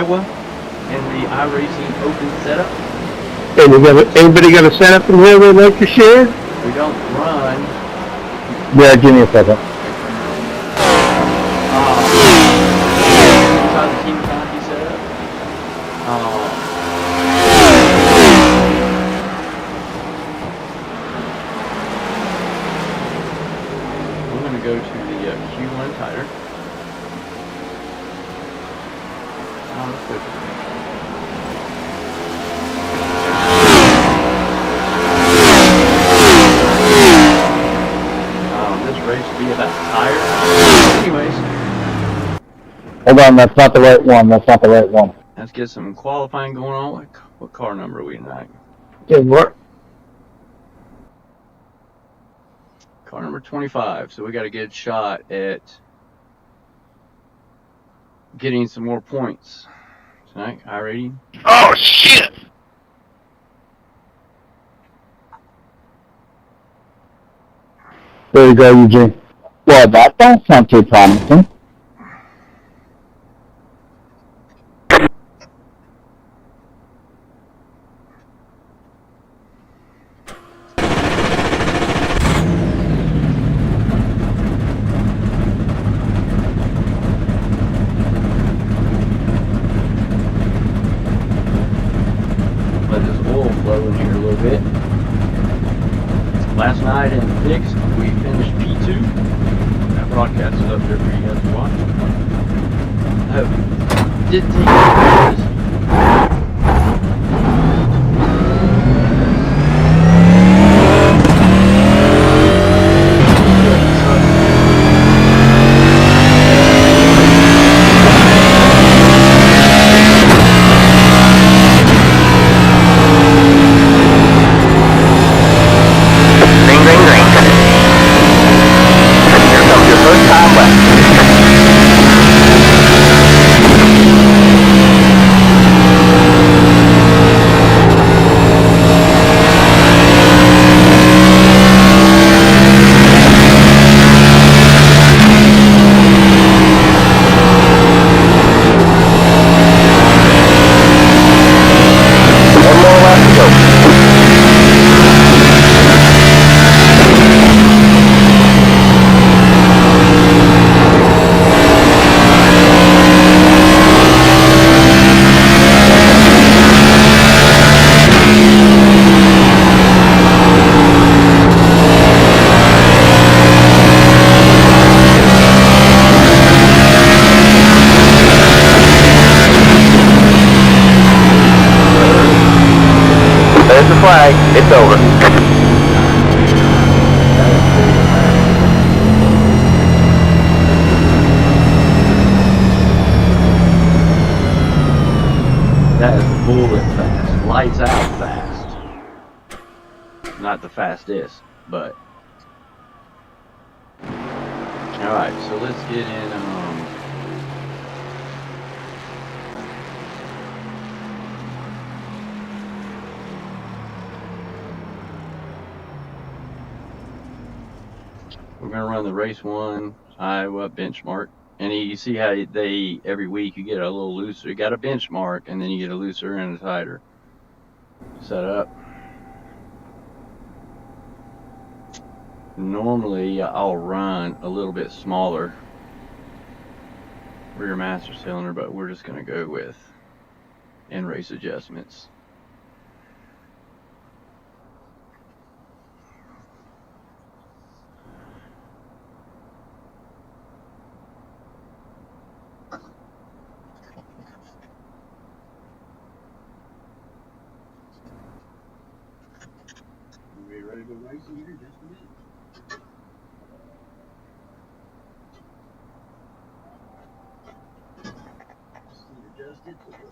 Iowa in the iRacing Open setup. Anybody got a setup in here they'd like to share? We don't run. Yeah, give me a second. Inside the Team CONTI setup. We're going to go to the Q1 titer. Let's go to the race to be about tires. Anyways. Hold on, that's not the right one. That's not the right one. Let's get some qualifying going on. What car number are we tonight? Good work. Car number 25. So we got a good shot at getting some more points tonight. iRating. Oh shit! There you go, Eugene. Well, that don't sound too promising. Let this oil flow in here a little bit. Last night in Fixed, we finished P2. That broadcast is up there for you guys to watch. Did take this. Flag, it's over. That is bullet fast. Lights out fast. Not the fastest, but. Alright, so let's get in. We're going to run the race 1 Iowa benchmark. And you see how they, every week you get a little looser. You got a benchmark, and then you get a looser and a tighter setup. Normally, I'll run a little bit smaller rear master cylinder, but we're just going to go with in-race adjustments. Ready to go racing here in just a minute. Adjusted to the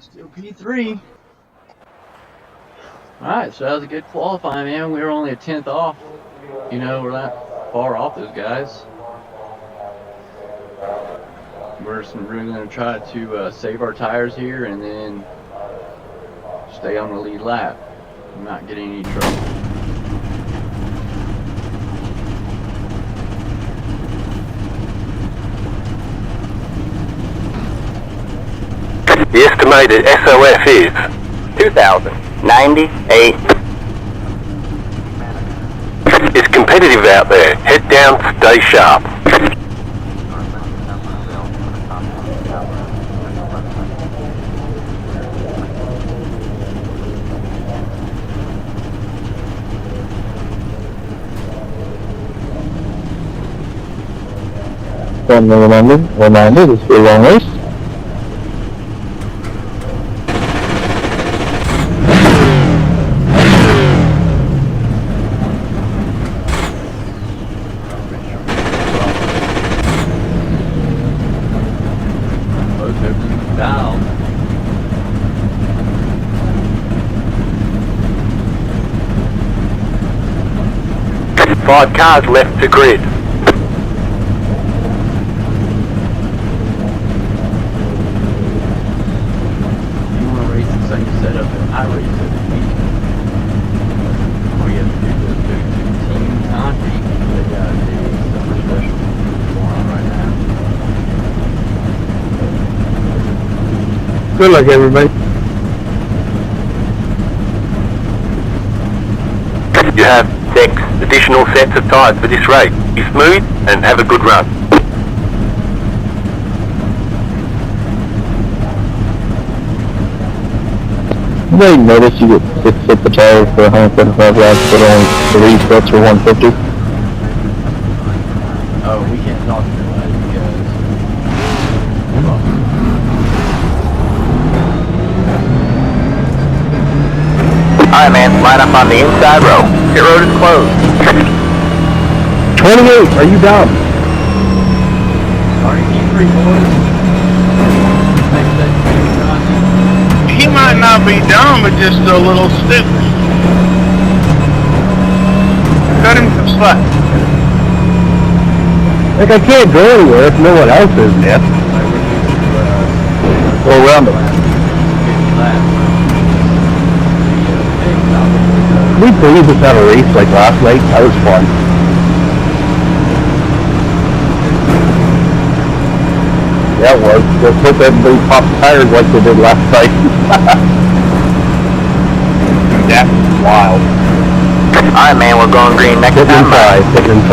Still P3. Alright, so that was a good qualifying, man. We were only a 10th off. You know, we're not far off those guys. We're really going to try to save our tires here and then stay on the lead lap and not get in any trouble. The estimated SOF is 2,098. It's competitive out there. Head down, stay sharp. Reminder, this is a long race. Five cars left to grid. Setup at IRACING. All you have to do is go to Team CONTI. They got a summer special going on right now. Good luck, everybody. You have 6 additional sets of tyres for this race. Be smooth and have a good run. You may notice you get 6 sets of tires for 175 laps, but only 3 sets for 150. Oh, we can't talk to anybody because... Alright man, line up on the inside row. Pit road is closed. 28, are you dumb? Sorry, P3 boys. Thanks, Johnson. He might not be dumb, but just a little stupid. Cut him some slack. Like, I can't go anywhere if no one else is there. Go around them. We please just had a race like last night. That was fun. Yeah, it was. Let's hope everybody popped tires like they did last night. That's wild. Alright man, we're going green next time. Sitting in 5.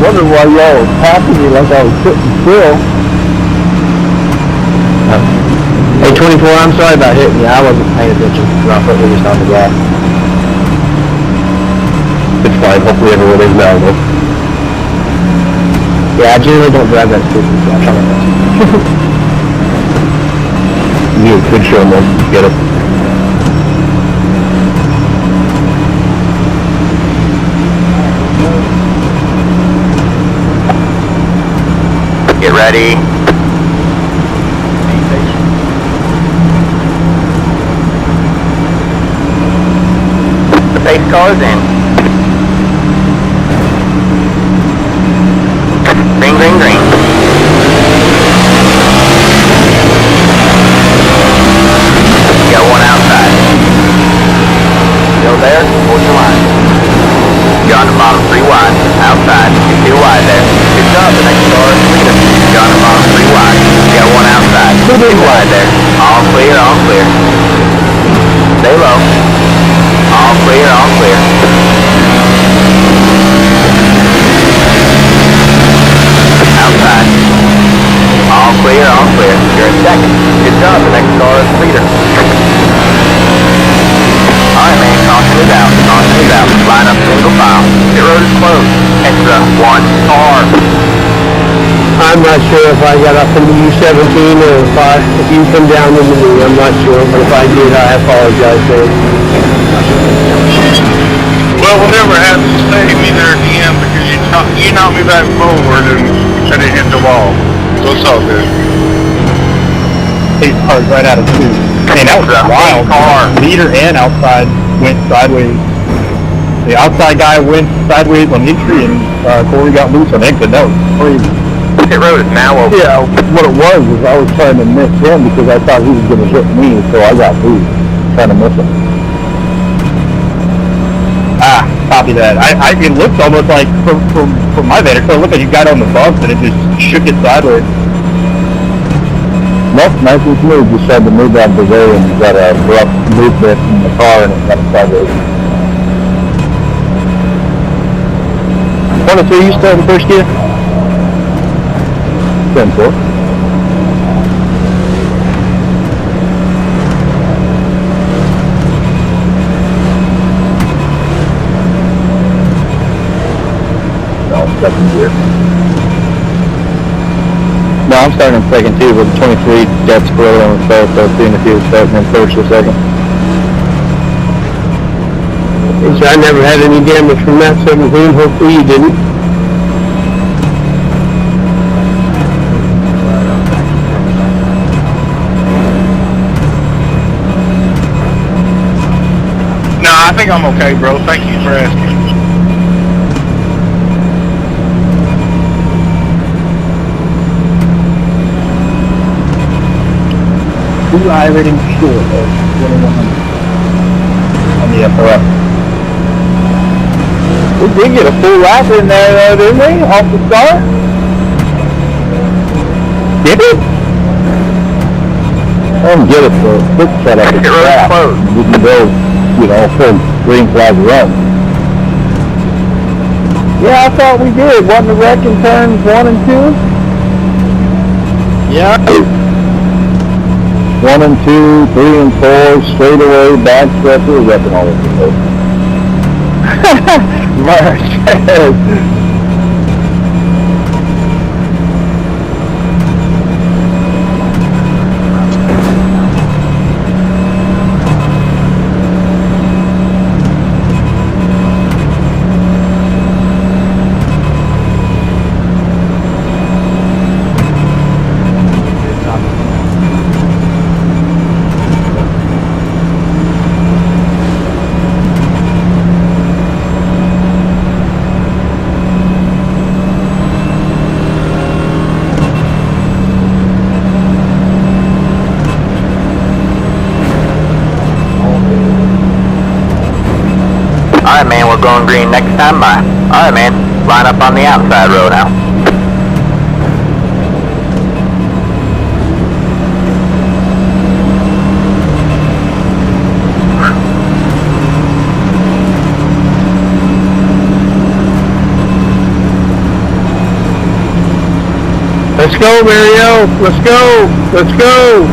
Wonder why y'all was passing me like I was sitting still. Hey 24, I'm sorry about hitting you. I wasn't paying attention. I thought we were just on the gas. It's fine. Hopefully everyone is now though. Yeah, I generally don't drive that stupid. So I'm trying to You could show them. Get it. Get ready. The pace car is in. Green, green, green. Got one outside. Still there? Hold your line. You're on the bottom 3 wide. Outside. You're still wide there. Good job. The next car is leader. You're on the bottom 3 wide. You got one outside. 2 wide there. All clear, all clear. Stay low. All clear, all clear. Outside. All clear, all clear. You're in second. Good job. The next car is leader. Alright man, caution is out. Caution is out. Line up single file. Pit road is closed. Extra 1 car. I'm not sure if I got up into U17 or if you come down into me. I'm not sure, but if I did, I apologize, Dave. Well, whatever happens, save me there at the end because you You knocked me back forward and it hit the wall. So it's all good. His car's right out of two. Man, that was wild. Leader and outside went sideways. The outside guy went sideways on entry, and Corey got loose on exit. That was crazy. Pit road is now open. Yeah, what it was is I was trying to miss him because I thought he was going to hit me, so I got loose, trying to miss him. Ah, copy that. It looked almost like, from my vantage, so it looked like you got on the bumps and it just shook it sideways. Nope, nice and smooth. Just tried to move out of the way and got a rough movement in the car and it got sideways. 1-2, you still in first gear? 10-4. No, second gear. No, I'm starting in second too with 23 dead squirrel on the start, so seeing if he was starting in first or second. So I never had any damage from that 17, hopefully you didn't. No, I think I'm okay, bro. Thank you for asking. Two IRACING short of 2100 on the FRF. We did get a full lap in there though, didn't we? Off the start? Did we? I don't get it, the quick setup is crap. We didn't go, full green flag run. Yeah, I thought we did. Wasn't the wreck in turns 1 and 2? Yeah. 1 and 2, 3 and 4, straight away, back stretcher, wrecking all over the place. Marquez. Alright, man, we're going green next time by. Alright, man, line up on the outside road now. Let's go, Mario. Let's go. Let's go.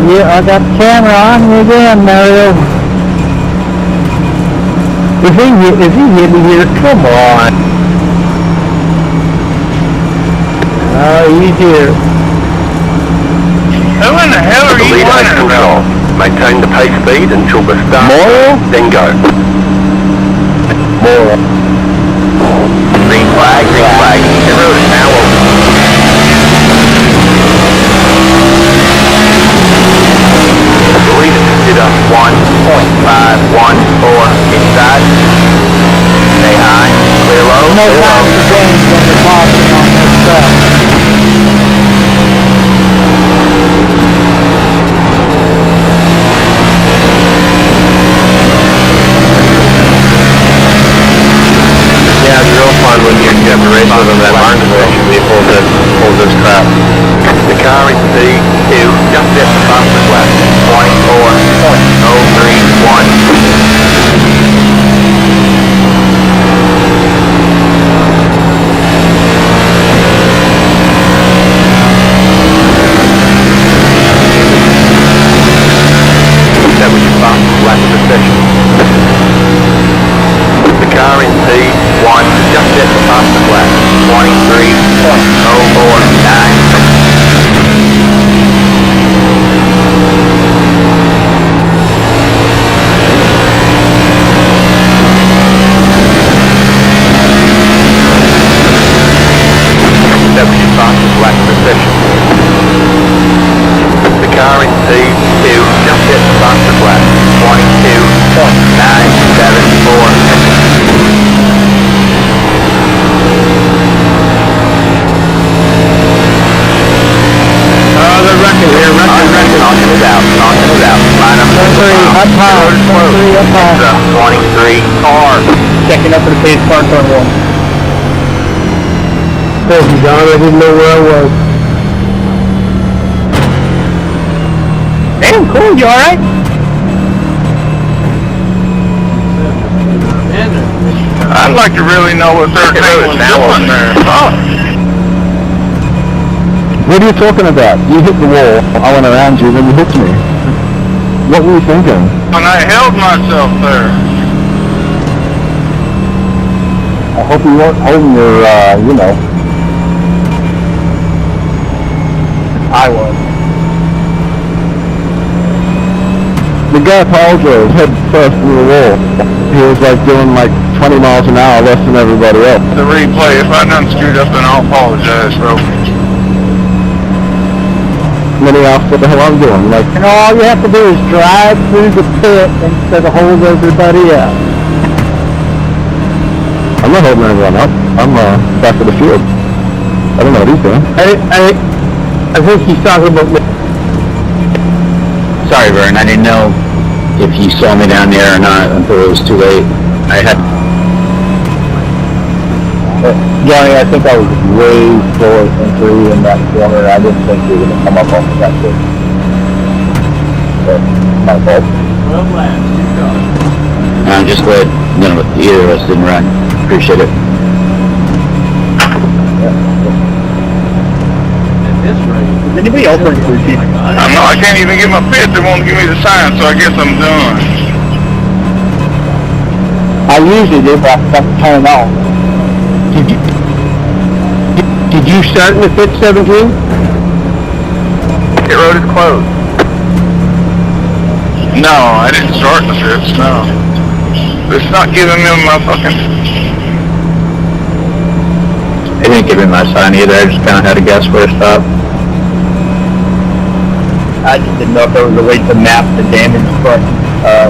Yeah, I got the camera on you again, Mario. If he hit me here, come on. Oh, he's here. Who in the hell are you running, bro? Maintain the pace speed until the start, Moral? then go. Moral. Green flag, green flag. The road is now open. The leader did up 1.514 inside. Stay high, clear low, No clear time low. to change when you're boxing on this stuff. Yeah, it's real fun when you have to race with them that learn to pull this crap. The car is P2, just at the fastest lap, 24.031. That was your fastest lap of the session. The car in P1, just at the fastest lap, 23.049. Up high. 23 up high. Heads up, 23 car. Checking up for the pace car turn 1. Thank you, Don. I didn't know where I was. Damn, cool. You alright? I'd like to really know what they're doing there. Oh. What are you talking about? You hit the wall, I went around you, then you hit me. What were you thinking? And I held myself there. I hope you weren't holding your, you know. I was. The guy apologized, head first through the wall. He was like doing like 20 miles an hour less than everybody else. The replay, if I done screwed up, then I'll apologize, bro. And then he asked what the hell I'm doing. Like, you know, all you have to do is drive through the pit instead of hold everybody up. I'm not holding anyone up. I'm back to the field. I don't know what he's doing. I think he's talking about me. Sorry, Vern, I didn't know if you saw me down there or not until it was too late. I had... Johnny, I think I was way slow at entry in that corner. I didn't think you were going to come up on that quick. So, my fault. Well, lads, you got it. I'm just glad either of us didn't run. Appreciate it. At this rate, Is anybody else running through Chief? I know I can't even get my pit. They won't give me the sign, so I guess I'm done. I usually do, but I forgot to turn it on. Did you start in the pit 17? Pit road is closed. No, I didn't start the pits, no. It's not giving me my fucking... They didn't give me my sign either. I just kind of had to guess where to stop. I just didn't know if there was a way to map the damage, but I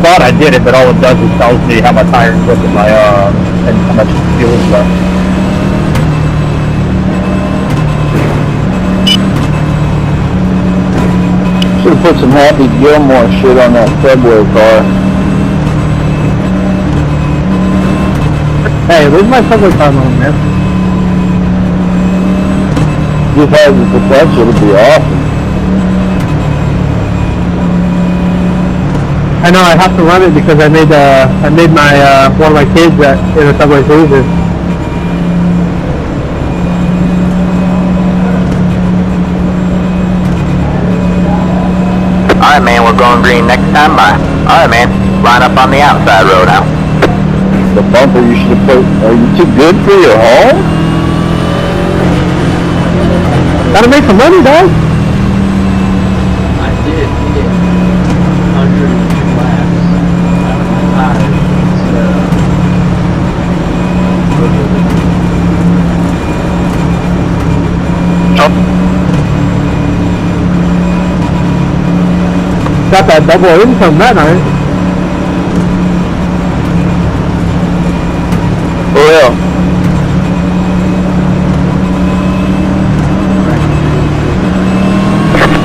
thought I did it, but all it does is tells me how my tires look and my and how much fuel is left. Should have put some Happy Gilmore shit on that February car. Hey, where's my Subway car on, man? This has the potential to be awesome. I know I have to run it because I made my one of my kids in a Subway Cruiser. Alright, man, we're going green next time by. Alright, man, line up on the outside road now. The bumper you should have put, are you too good for your home? Gotta make some money, dog. I did get 102 laps out of my tires. Got that double income that night. For real.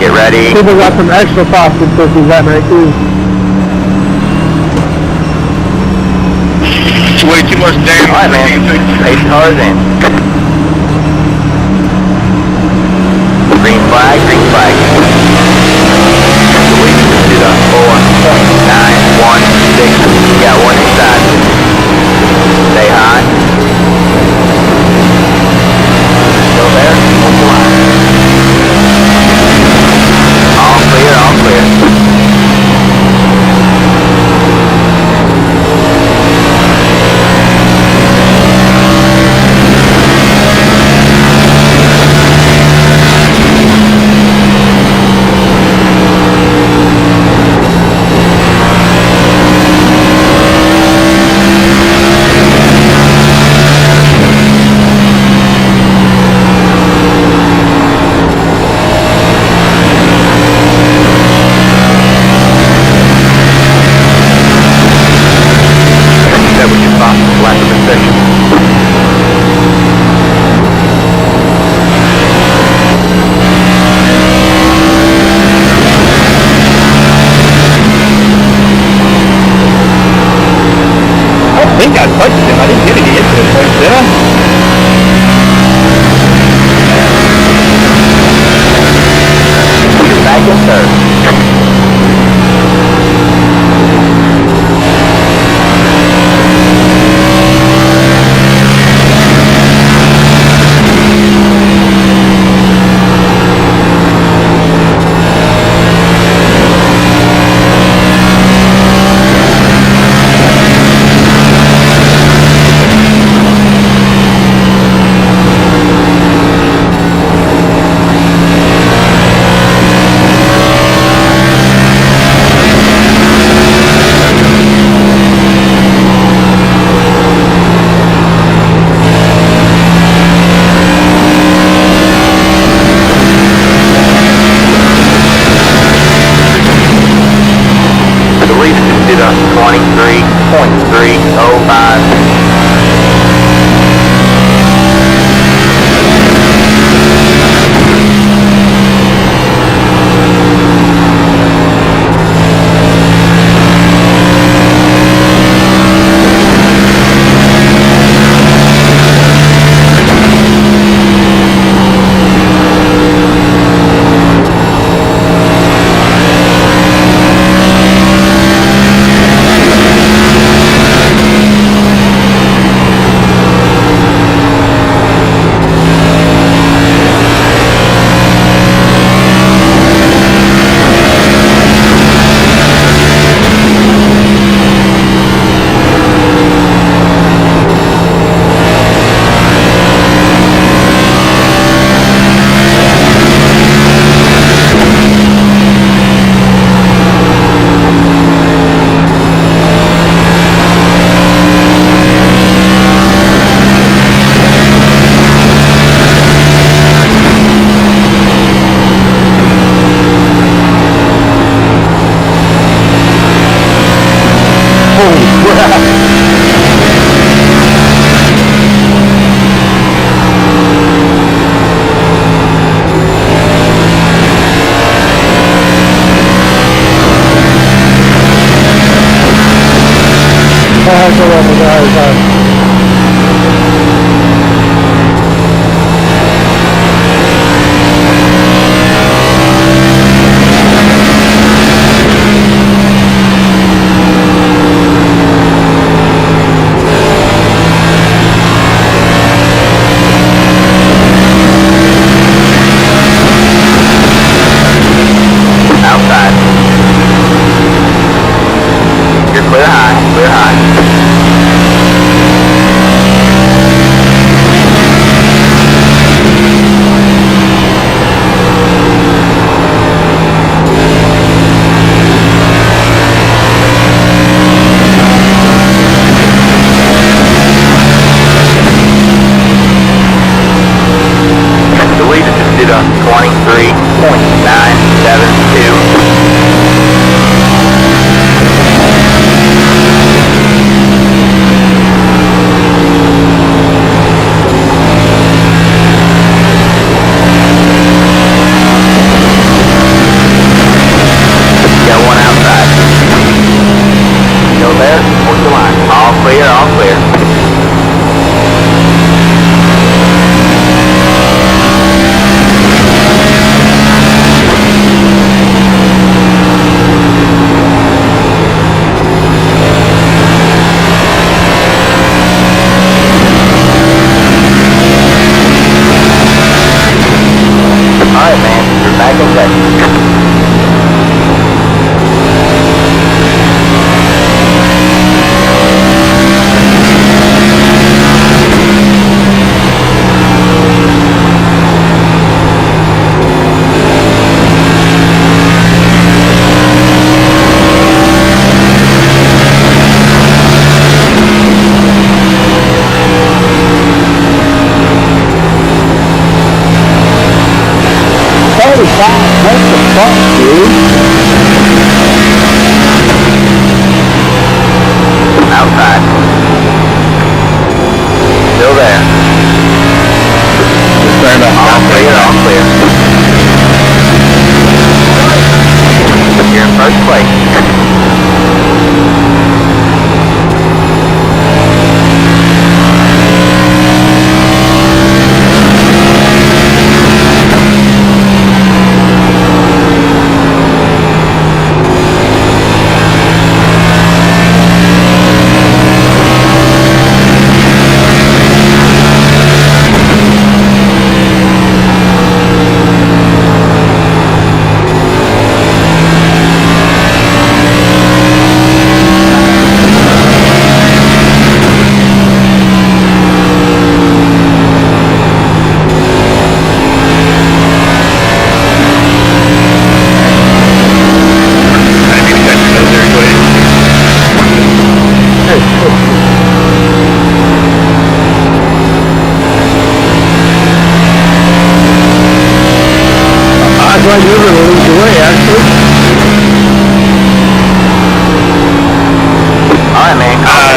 Get ready. People got some extra frosted cookies that night too. It's way too much damage. Alright, man, pace cars in. Green flag, green flag. Do the 4, 9, 1, 6. You got one inside. Stay high. Still there? Hold the line. All clear, all clear.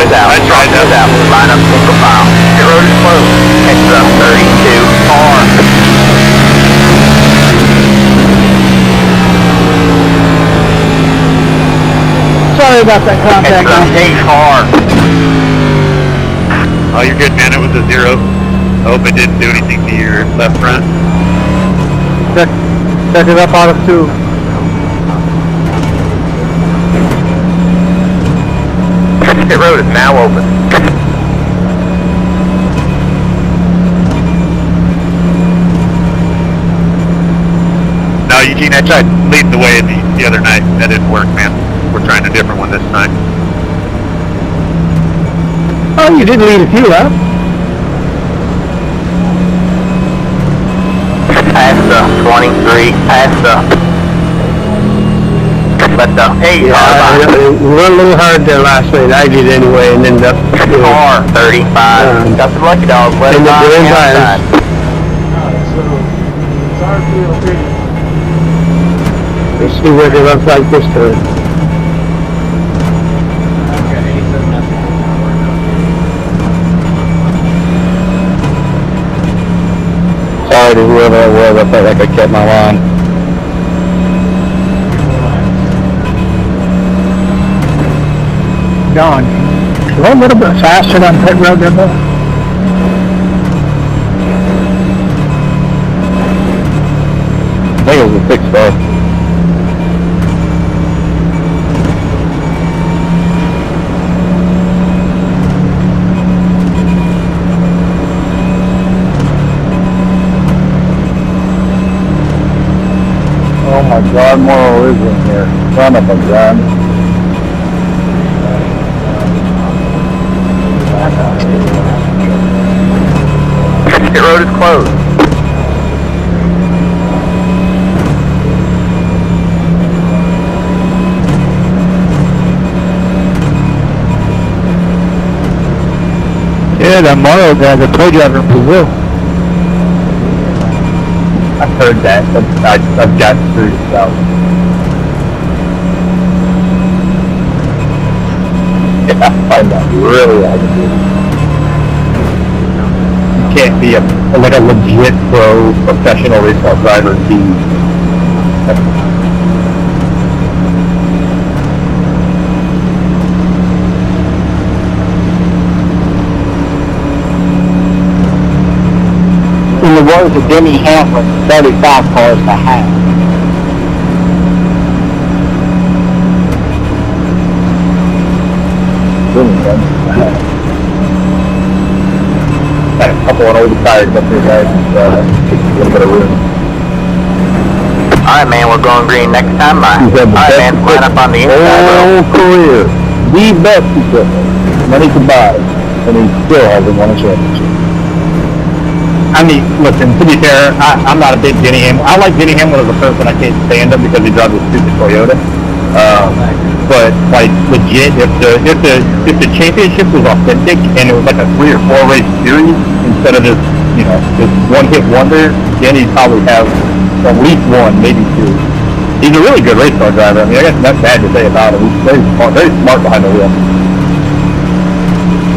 is out. I tried Caution is that. out. Line up single file. Pit road is closed. Extra 32 car. Sorry about that contact. Extra 8 car. Oh, you're good, man. It was a 0. I hope it didn't do anything to your left front. Check it up out of 2. Pit road is now open. No, Eugene, I tried leading the way the other night. That didn't work, man. We're trying a different one this time. Oh, you did lead a few, huh? Past the 23. Past the... Let the 8 Yeah, car by. it went a little hard there last night. I did anyway, and ended up. Car 35. Got some lucky dogs. Let And it the by grand the outside. Let's see what it looks like this time. Sorry to whoever it was, I felt like I kept my line. Going a little bit faster than pit road there, though. I think it was a 6-star. Oh my God, Morrow is in here. Son of a gun. Pit road is closed. Yeah, that Morrow guy's a co-driver in Brazil. I've heard that, but I've got through the south. Yeah, I find that really aggravating. You can't be a legit pro professional race car driver and be In the words of Denny Hamlin, 35 cars to half. got a couple of old tires up here, guys. Take a little bit of room. Alright, man, we're going green next time by. Alright, man, line up on the inside row. Whole career, the best equipment money could buy, and he still hasn't won a championship. I mean, listen, to be fair, I'm not a big Denny Hamlin. I like Denny Hamlin as a person. I can't stand him because he drives a stupid Toyota. But like legit, if the championship was authentic and it was like a 3 or 4 race series instead of this, this one hit wonder, then he'd probably have at least 1, maybe 2. He's a really good race car driver. I mean, I got nothing bad to say about him. He's very smart behind the wheel.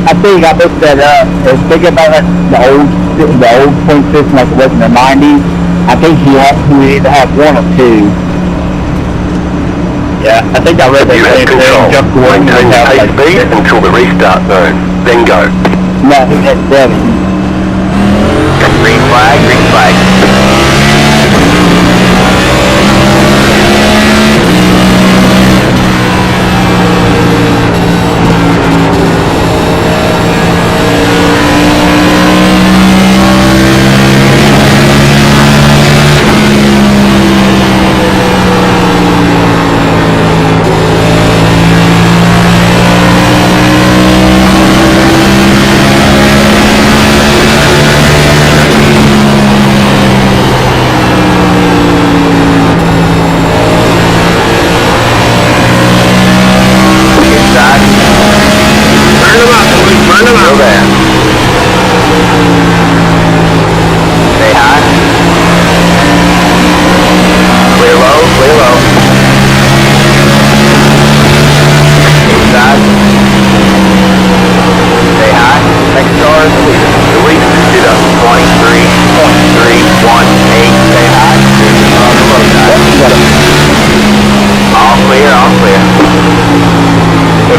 I think I looked that up. Thinking about the old point system like it was in the 90s. I think he either have 1 or 2. Yeah, I think I read that same thing. Jeff Gordon would have like speed until the restart zone, then go. No, he had 7. Green flag, green flag.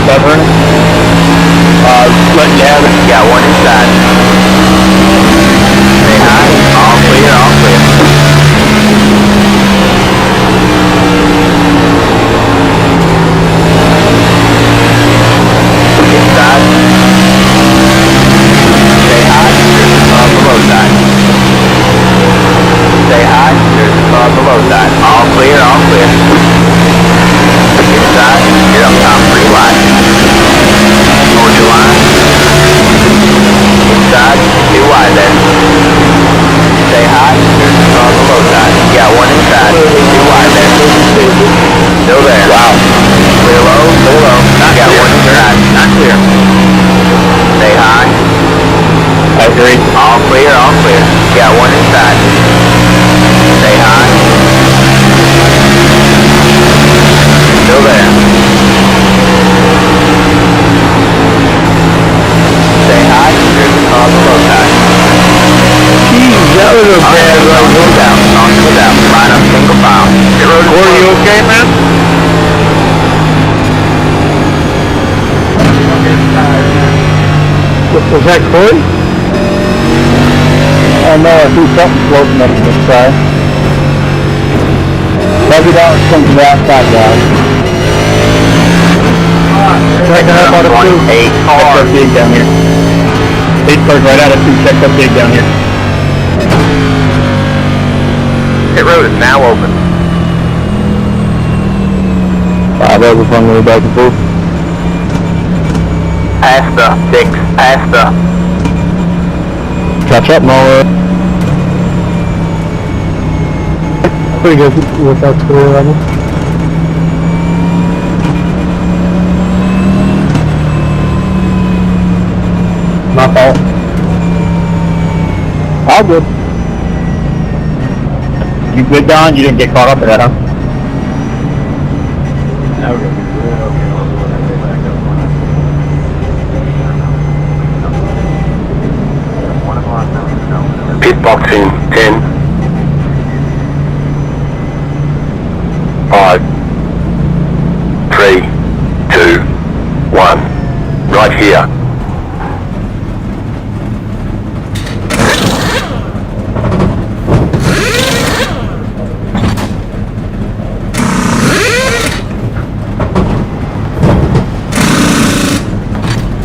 that burning? Let you have it. Got one inside. Say hi. All clear, all clear. Inside. Say hi. There's the car on the low side. Say hi. There's the car on the low side. All clear, all clear. Inside. You're up top 3 wide. Hold your line. Inside. 2 wide there. Say hi. There's the car on the low side. You got one inside. 2 wide there. Still there. Wow. Clear low, clear low. Not got clear. One inside. Not clear. Say hi. I agree. All clear, all clear. Got one inside. Say hi. Still there. Say hi. There's the car on the low side. Jeez, that was a bad run. Go down. Go down. Line up single file. Corey, you okay, man? Was that Corey? Oh no, I see something floating up the sky. Maybe that was from the outside, guys. Check that out, 8 check car. that big down here. 8 cars right out of 2, check that big down here. Pit road is now open. 5 over from the back and forth. Past the 6. Past the. Catch up, Mower. Pretty good with that clear level. My fault. All good. You good, Don? You didn't get caught up in that, huh? Now we're gonna be real careful when I go back up on it. Pit box in 10. 5, 3, 2, 1. Right here.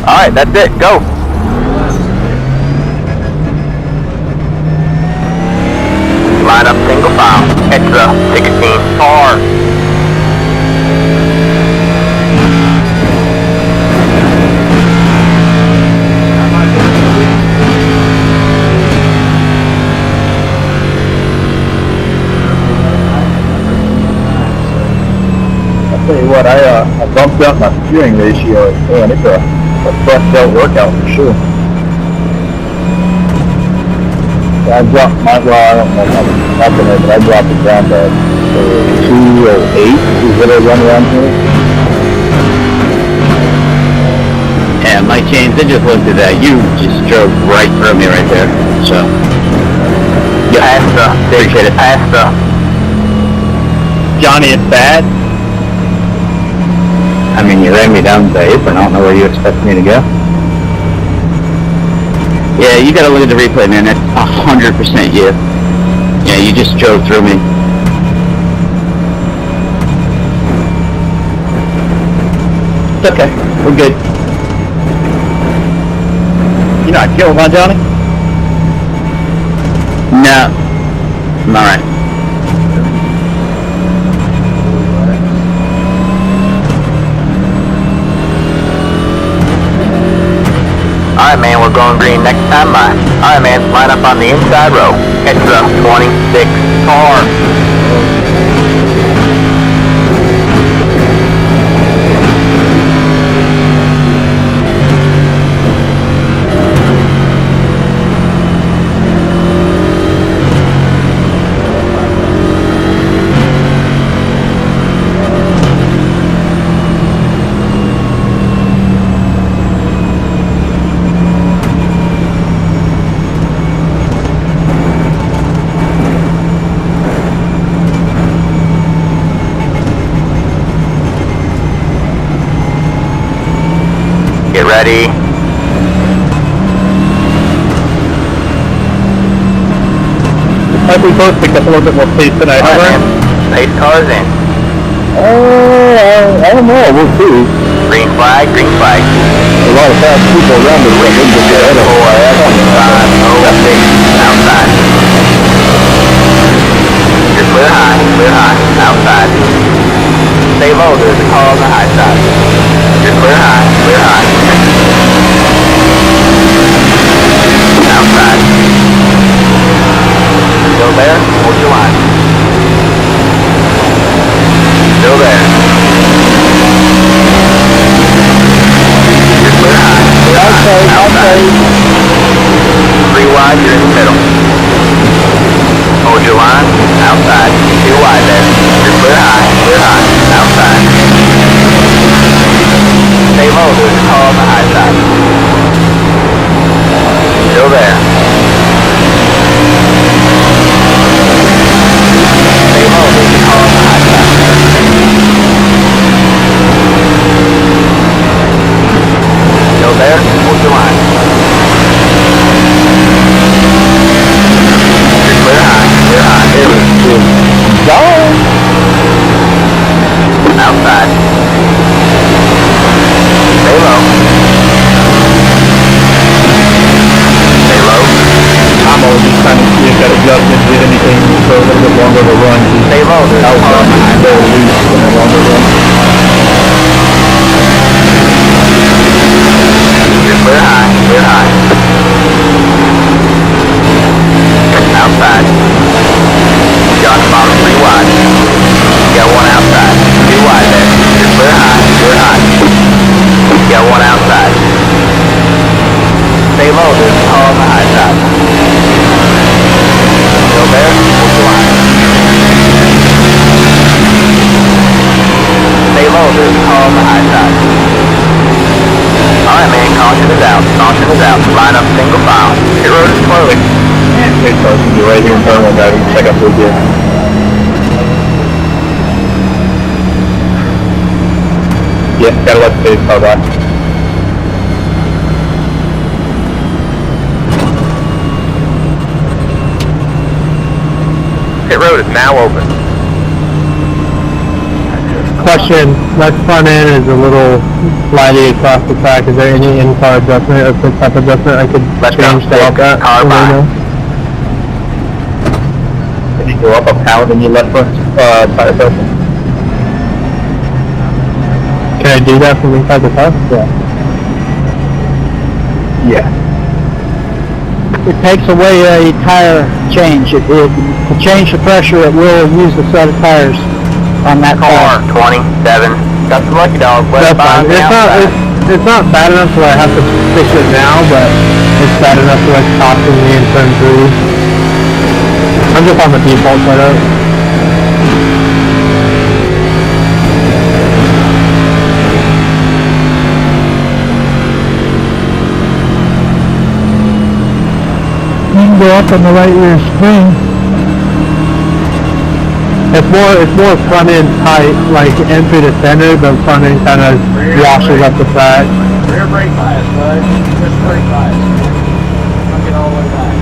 Alright, that's it. Go. Line up single file. Extra 16 car. I'll tell you what, I bumped up my steering ratio, and it's a front belt workout for sure. I dropped my, well, I don't know how it's happening, but I dropped it down to 208, is what I run around here. Yeah, my James, I just looked at that. You just drove right through me right there. So, yeah, appreciate it. Johnny, it's bad. I mean, you ran me down the apron. I don't know where you expect me to go. Yeah, you gotta look at the replay, man. That's 100% you. Yeah, you just drove through me. It's okay. We're good. You're not killed, huh, Johnny? No. I'm alright. Alright, man, we're going green next time by. Alright, man, line up on the inside row. Extra 26 car. Ready. I think we both picked up a little bit more pace tonight, huh, Ryan? Pace cars in. I don't know, we'll see. Green flag, green flag. A lot of fast people around the ring. Outside. You're clear high, outside. Stay low, there's a car on the high side. You're clear high. Outside. Still there, hold your line. Still there. You're clear high, outside. 3 wide, you're in the middle. Hold your line, outside. 2 wide there. You're clear high, outside. Stay low, there's a car on the high side. Still there. Stay low, there's a car on the high side. Still there, hold your line. Clear high. Go! Outside. Stay low. I'm always just trying to see if that adjustment did anything for a little bit longer of a run. Stay low. I was very loose in a longer run. You're clear high. Outside. You're on the bottom 3 wide. You got 1 outside. 2 wide there. You're clear high. You got 1 outside. Stay low, there's a car on the high side. Still there? Hold your line. Stay low, there's a car on the high side. Alright man, caution is out. Line up single file. Pit road is closed. Hey, so you're right here in turn 1, guys. Check up real good. Yeah, gotta let the pace car by. Pit road is now open. Question, that front end is a little slidey across the track. Is there any in-car adjustment or quick type adjustment I could change to help that? Car by. If you go up a pound in your left front tire pressure. Can I do that from inside the car? Yeah. It takes away a tire change. To change the pressure, it will use the set of tires on that Car car. 27. Got some lucky dog. That's fine. It's not bad enough where I have to fix it now, but it's bad enough where it's costing me in turn 3. I'm just on the default setup. You can go up on the right rear spring. It's more front end tight, like entry to center, but front end kind of washes up the track. Rear brake bias, bud. Just brake bias. Don't get all the way back.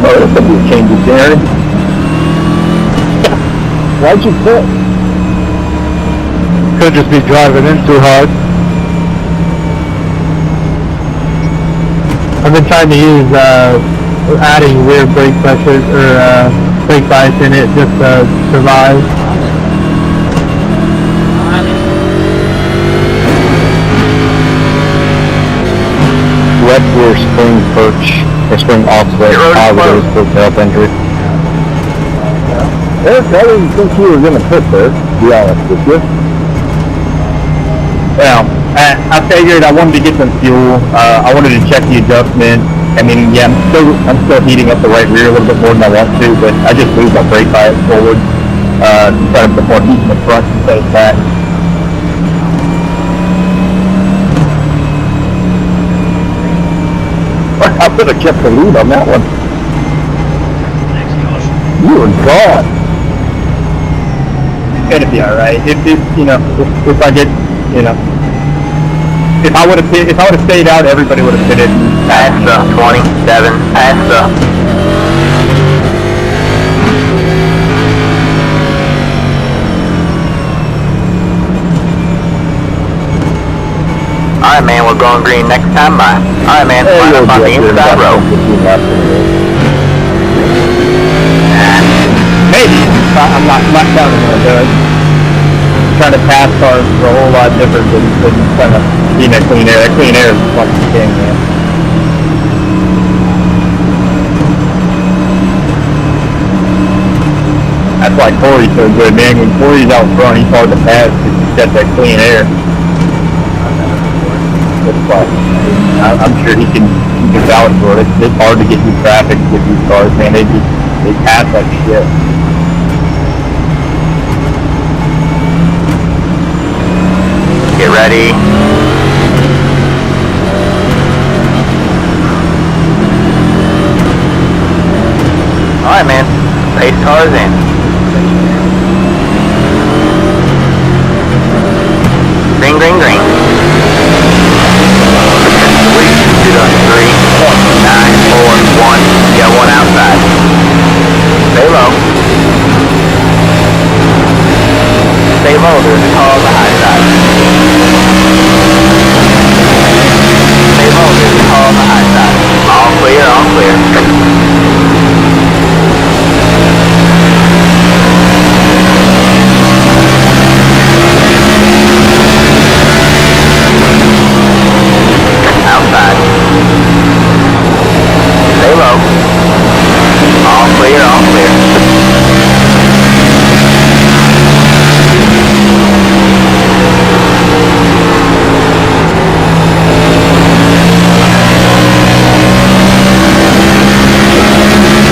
Oh, that's a big change, Darren. Why'd you quit? Could just be driving in too hard. I've been trying to use adding rear brake pressure or brake bias in it just to survive. Left rear spring perch, or spring offset, positive for help injury. Eric, I didn't think you were going to put there, to be honest with you. Well, I figured I wanted to get some fuel. I wanted to check the adjustment. I mean, yeah, I'm still heating up the right rear a little bit more than I want to, but I just moved my brake bias forward, to try to put more heat in the front instead of back. I could have kept the lead on that one. You were gone. It's gonna be alright. If I get, if I would have stayed out, everybody would have finished. Past the 27, past the. Alright, man, we're going green next time by. Alright, man, line up on the inside row. Maybe. I'm not counting on it. Trying to pass cars is a whole lot different than trying to be in that clean air. That clean air is fucking king, man. That's why Corey's so good, man. When Corey's out front, he's hard to pass because he's got that clean air. That's why I'm sure he can vouch for it. It's hard to get through traffic with these cars, man. They pass like shit. Get ready. Alright, man. Pace cars in. Green, green, green. 3, 2, 3, 9, 4, 1. You got one outside. Stay low. Stay low. There's a car on the high side. Stay low. There's a car on the high side. All clear, all clear. Outside. Stay low. All clear, all clear.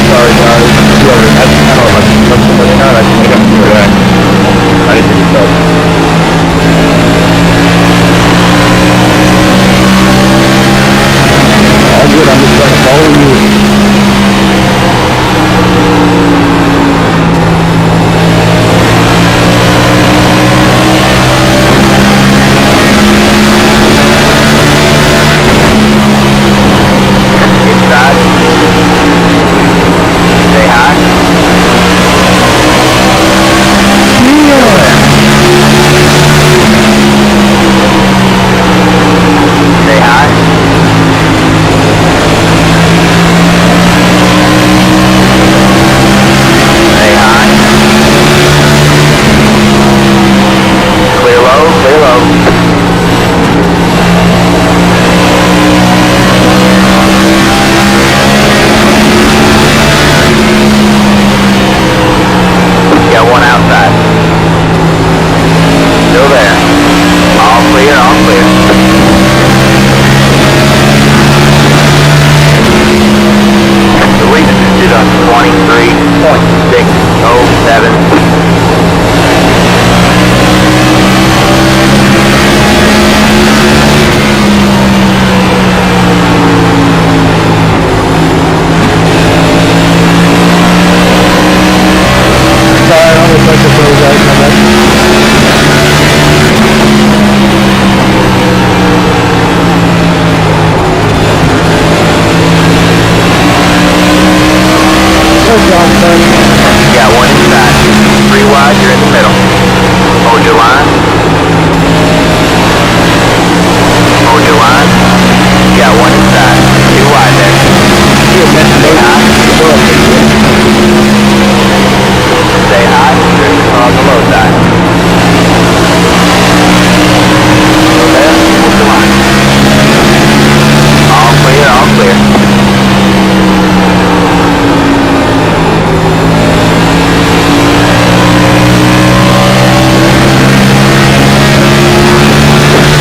Sorry, guys. That's kind of like somebody out. I can make up for that. I didn't think so. All good. I'm just trying to follow you. Inside. Stay high. Stay high. Stay high. Clear low, clear low. Got one outside. Still there. All clear, all clear. The lead is on 23.607. Sorry, I'm just like to throw guys on that. Good job, son. Got one inside. 3 wide, you're in the middle. Hold your line. Hold your line. Got one inside. 2 wide there. Stay high. Stay high. There's a car on the low side. Still there. Hold your line. All clear, all clear.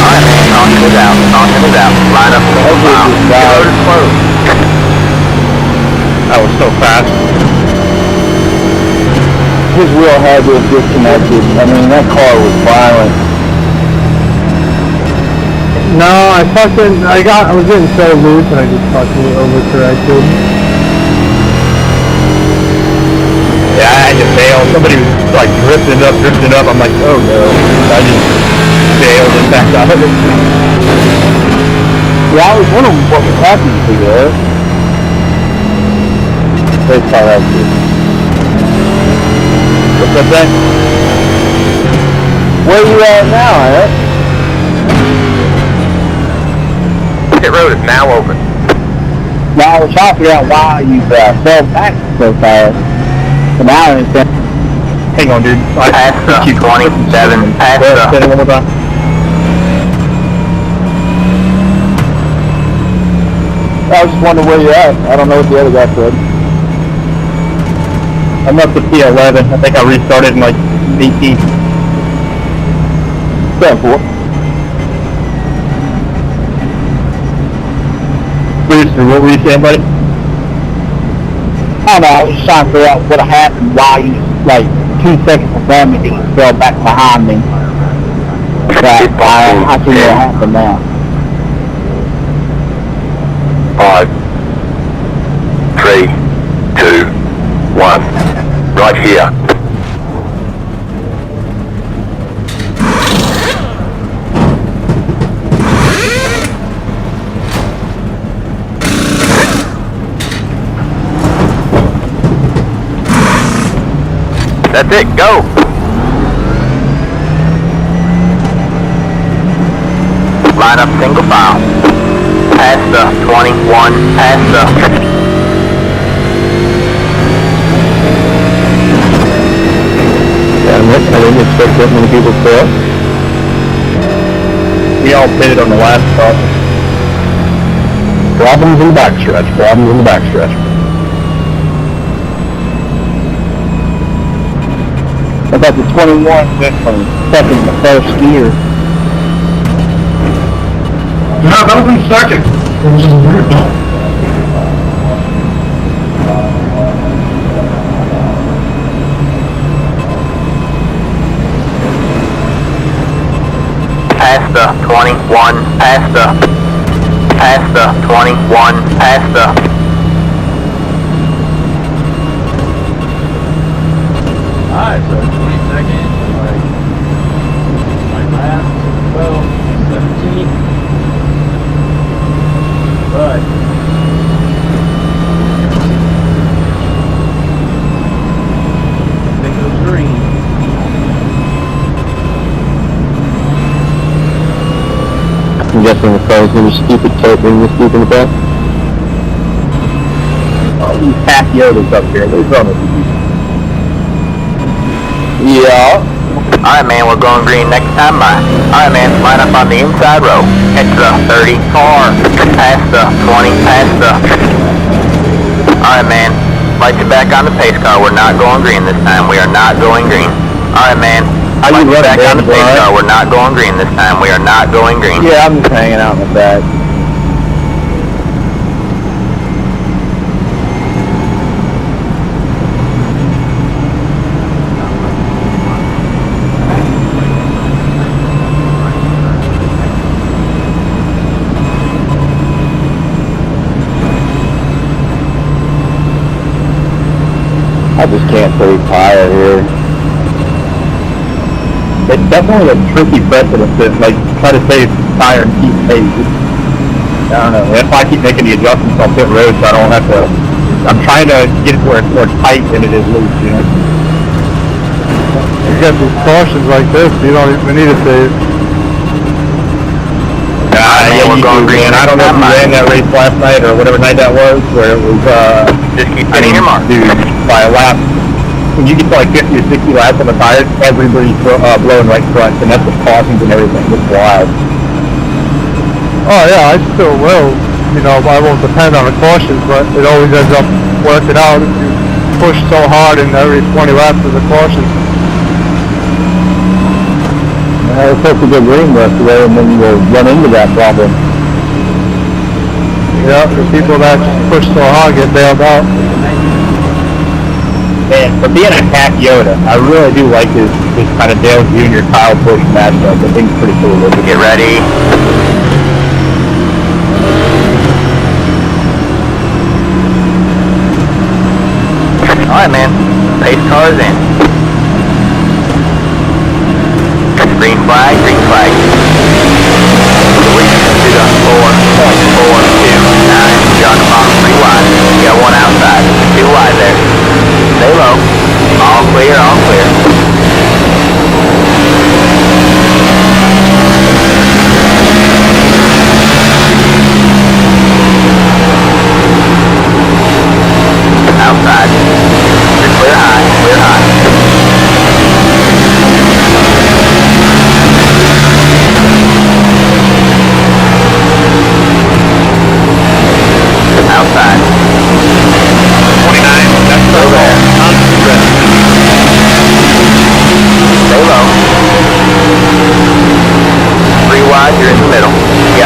Alright, man. Caution is out. Caution is out. Line up the whole mile. Road closed. That was so fast. His wheel had was disconnected. I mean, that car was violent. No, I was getting so loose and I just fucking overcorrected. Yeah, I had to bail. Somebody was like drifting up. I'm like, oh no. I just bailed and backed out of it. Yeah, I was wondering what was happening to you, Eric. Let's call that too. What's up, Ben? Where are you at now, Eric? Pit road is now open. Now, I was trying to figure out why you fell back so fast. But now I understand. Hang on, dude. Past the 27, past Say it the... one more time. I was just wondering where you're at. I don't know what the other guy said. I'm up to P11. I think I restarted in like 18. 7-4. Booster, what were you saying, buddy? I don't know, I was just trying to figure out what happened, why you, like, 2 seconds before me, you fell back behind me. But I see what happened now. 5, 3, 2, 1. Right here. That's it, go! Line up single file. Past the 21, past the... I didn't expect that many people to fail. We all pitted on the last stop. Problems in the backstretch, problems in the backstretch. I thought the 21 went from second to first gear. No, that was in second. It was just weird though. Past the 21, past the 21, past the... Alright, so 20 seconds, like last 12, 17. But I think it was green. I'm guessing the pros were stupid taping this deep in the back. Oh, these Paciotas up here, they're on the Yeah. Alright man, we're going green next time by. Alright man, line up on the inside row. Catch the 30 car. Past the 20, past the... Alright man, light you back on the pace car. We're not going green this time. We are not going green. Alright man, light you back on the pace car. We're not going green this time. We are not going green. Yeah, I'm just hanging out in the back. I just can't say tire here. It's definitely a tricky precedent to like try to save tire and keep pace. I don't know. If I keep making the adjustments on pit road, so I don't have to. I'm trying to get it where it's more tight than it is loose. You know. You got these cautions like this, you don't even need to save. Yeah, we're going green. I don't know if you ran that race last night or whatever night that was, where it was. Just keep hitting your mark. Dude, by a lap. When you get to like 50 or 60 laps on the tires, everybody's blowing right front, and that's with cautions and everything. It's wild. Oh yeah, I still will. You know, I won't depend on the cautions, but it always ends up working out if you push so hard in every 20 laps of the caution. I was supposed to get green yesterday, and then you'll run into that problem. Yeah, the people that push so hard get bailed out. And for being a Pacioda, I really do like this kind of Dale Jr. Kyle Busch matchup. I think it's pretty cool. Get ready. Alright man, pace car is in. Green flag, green flag. To the 4.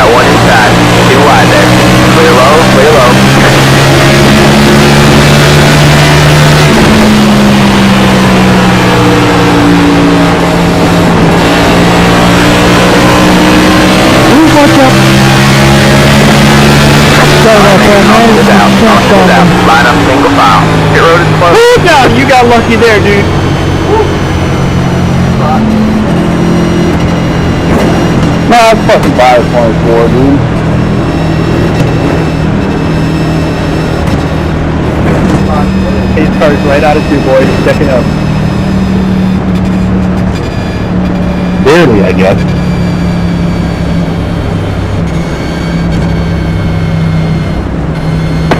got one inside. Too wide there. Clear low, clear low. Line up single file. Pit road is closed. Oh, God, you got lucky there, dude. Nah, it's fucking 524, dude. His car's right out of 2, boys. Checking up. Barely, I guess.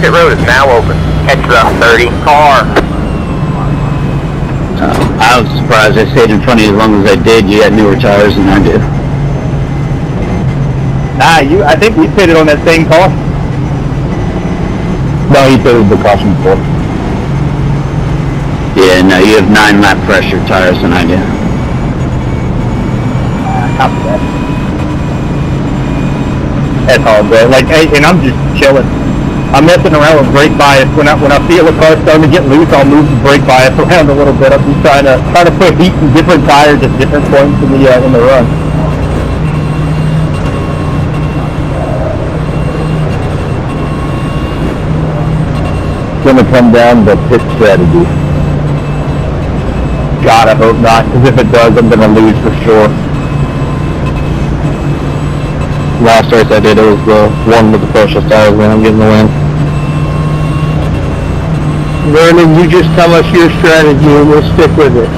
Pit road is now open. Catch the 30 car. I was surprised I stayed in front of you as long as I did. You had newer tires than I did. Nah, I think we pitted on that same car. No, he pitted the caution before. Yeah, no, you have 9 lap pressure tires than I do. Copy that. That's all good. Like, hey, and I'm just chilling. I'm messing around with brake bias. When I feel a car starting to get loose, I'll move the brake bias around a little bit. I'm just trying to put heat in different tires at different points in the run. It's gonna come down to pit strategy. God, I hope not, because if it does, I'm gonna lose for sure. Last race I did, it was the one with the freshest tires, man. I'm getting the win. Vernon, you just tell us your strategy and we'll stick with it.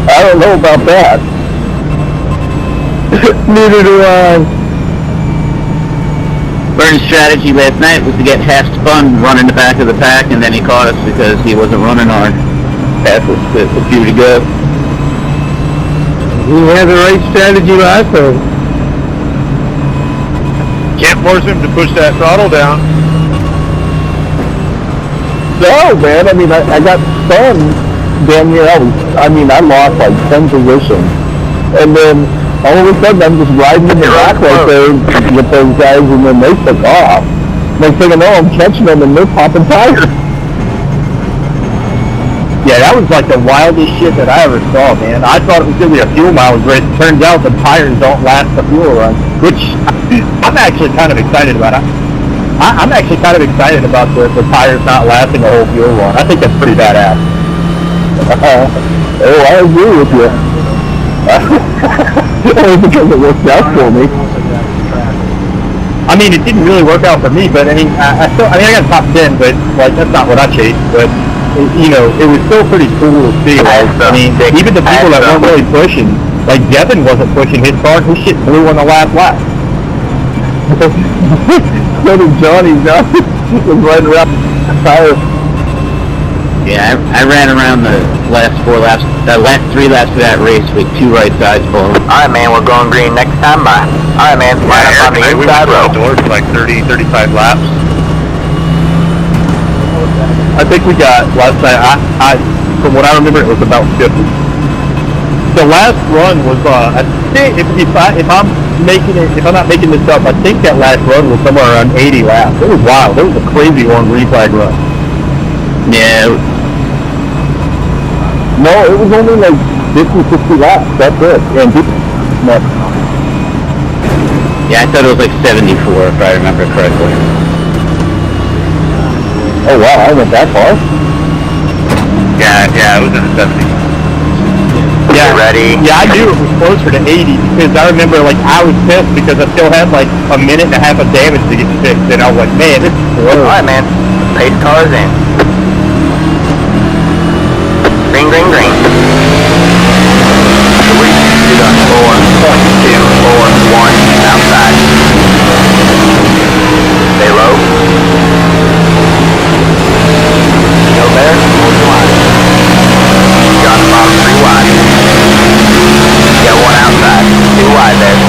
I don't know about that. Neither do I. Vernon's strategy last night was to get half spun, run in the back of the pack, and then he caught us because he wasn't running hard. That was a few to go. He had the right strategy last time. Can't force him to push that throttle down. No, man, I mean, I got spun damn near, I lost like 10 positions. And then all of a sudden I'm just riding in the back right there with those guys, and then they took off. Next thing I know, I'm catching them and they're popping tires. Yeah, that was like the wildest shit that I ever saw, man. I thought it was going to be a fuel mileage race. It turns out the tires don't last the fuel run, which I'm actually kind of excited about. I'm actually kind of excited about the tires not lasting a whole fuel run. I think that's pretty badass. Oh, I agree with you. Only because it worked out for me. I mean, it didn't really work out for me, but I mean, I got top 10, but like that's not what I chased. But you know, it was still pretty cool to see. Like, I mean, even the people that weren't really pushing, like Devin wasn't pushing his car. His shit blew on the last lap. So did Johnny. Johnny was riding around the tire. Yeah, I ran around the last 4 laps, the last 3 laps of that race with 2 right sides full. Alright, man, we're going green next time by. Alright, man, line up on the inside row. We went for like 30, 35 laps. I think we got last night. I from what I remember, it was about 50. The last run was I think if I'm not making this up, I think that last run was somewhere around 80 laps. It was wild. It was a crazy on green flag run. Yeah. No, it was only like 50, 60 laps. That's it. And people, no. Yeah, I thought it was like 74 if I remember correctly. Oh wow, I went that far? Yeah, it was in the 70s. Yeah, ready? Yeah, I knew it was closer to 80 because I remember like I was pissed because I still had like a minute and a half of damage to get fixed, and I was like, man, this is slow. Alright, man. Pace cars in. Green, green, green. 4.241 outside. Stay low. Go there, hold your line. You're on the bottom 3 wide. You got 1 outside, 2 wide there.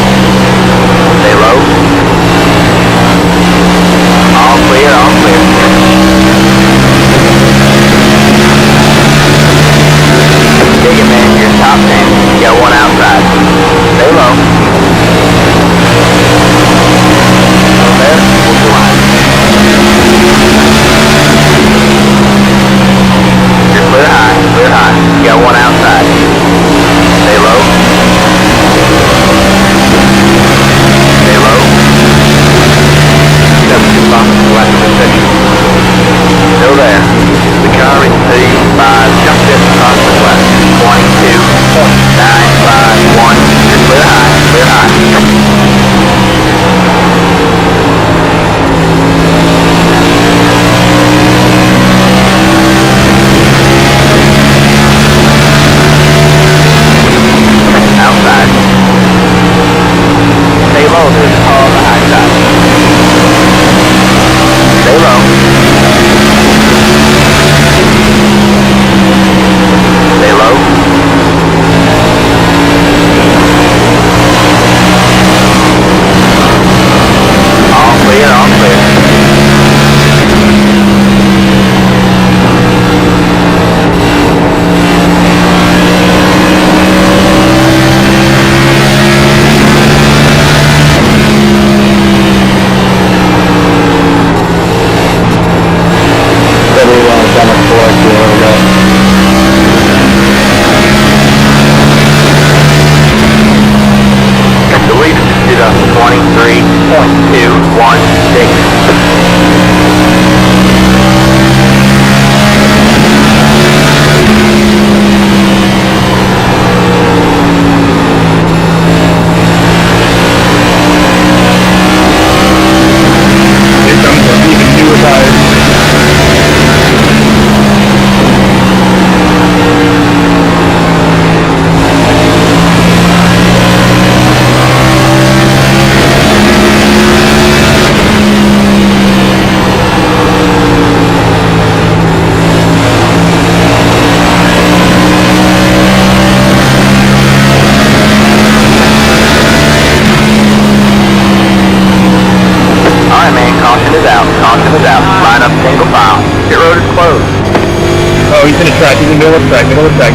Stay low. All clear, all clear. Dig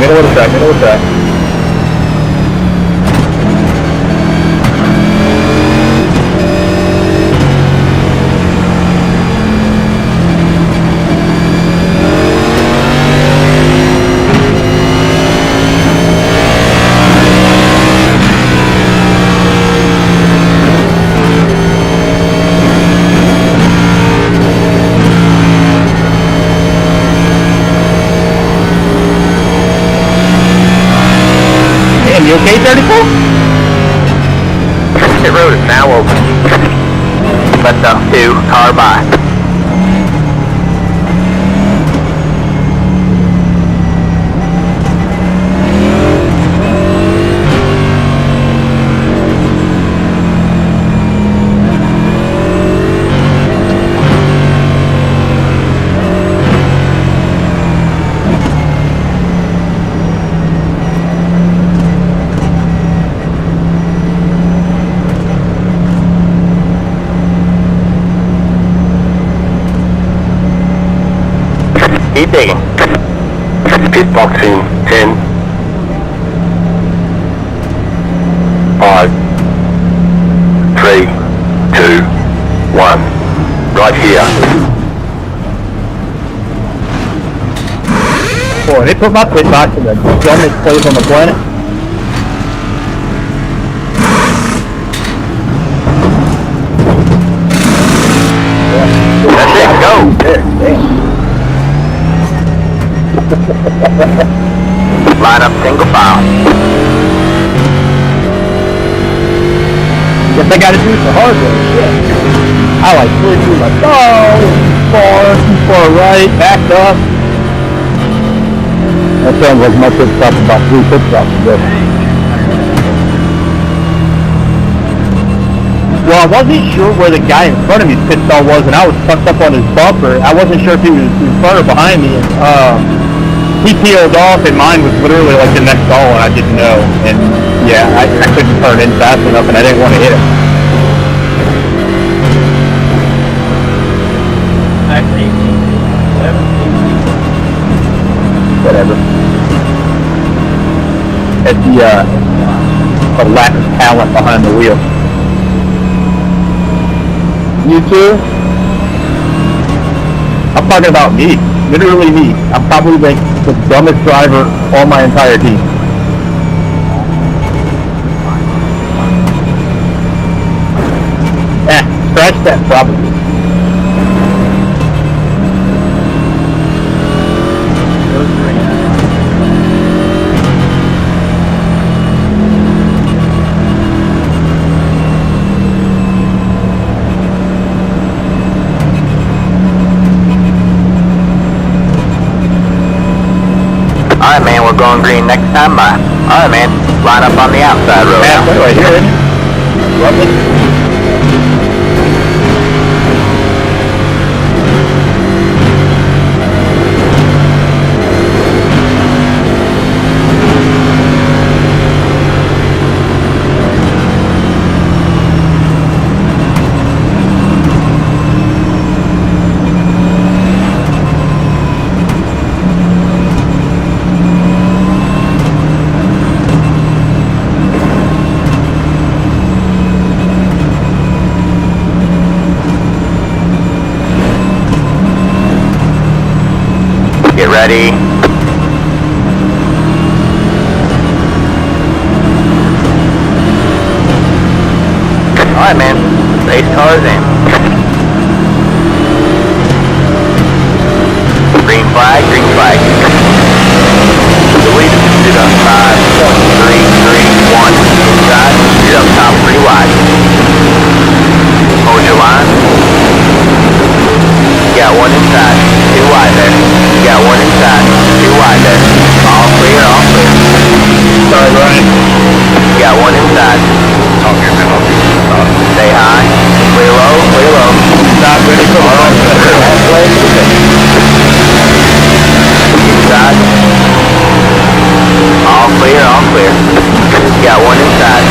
Middle of the track. You okay, 34? Pit road is now open. Let the 2 car by. Keep digging. Pit boxing 10, 5, 3, 2, 1. Right here. Boy, they put my pit box in the dumbest place on the planet. That's it, go! There, Line up single file. Guess I gotta do it the hard way, shit. I like really do like, too far right, backed up. That sounds like my pit stop about 3 pit stops ago. Well, I wasn't sure where the guy in front of me's pit stall was, and I was tucked up on his bumper. I wasn't sure if he was in front or behind me. He peeled off, and mine was literally like the next stall, and I didn't know. And yeah, I couldn't turn in fast enough, and I didn't want to hit him. Whatever. It's the lack of talent behind the wheel. You too? I'm talking about me. Literally me. I'm probably like the dumbest driver on my entire team. Scratch that probably. green next time by. Alright, man. Line up on the outside road now. Halfway right here, isn't it? Lovely. Get ready. Alright, man. Race cars in. Green flag, green flag. The lead is on 5, 3, 3, 1. Inside. You're up top 3 wide. Hold your line. Got one inside. 2 wide there. Got one inside. 2 wide there. All clear, all clear. Sorry, Ryan. Got one inside. All here, man. All here. Stay high. Clear low, clear low. Not ready for the run. Halfway to the finish. Inside. All clear, all clear. Got one inside.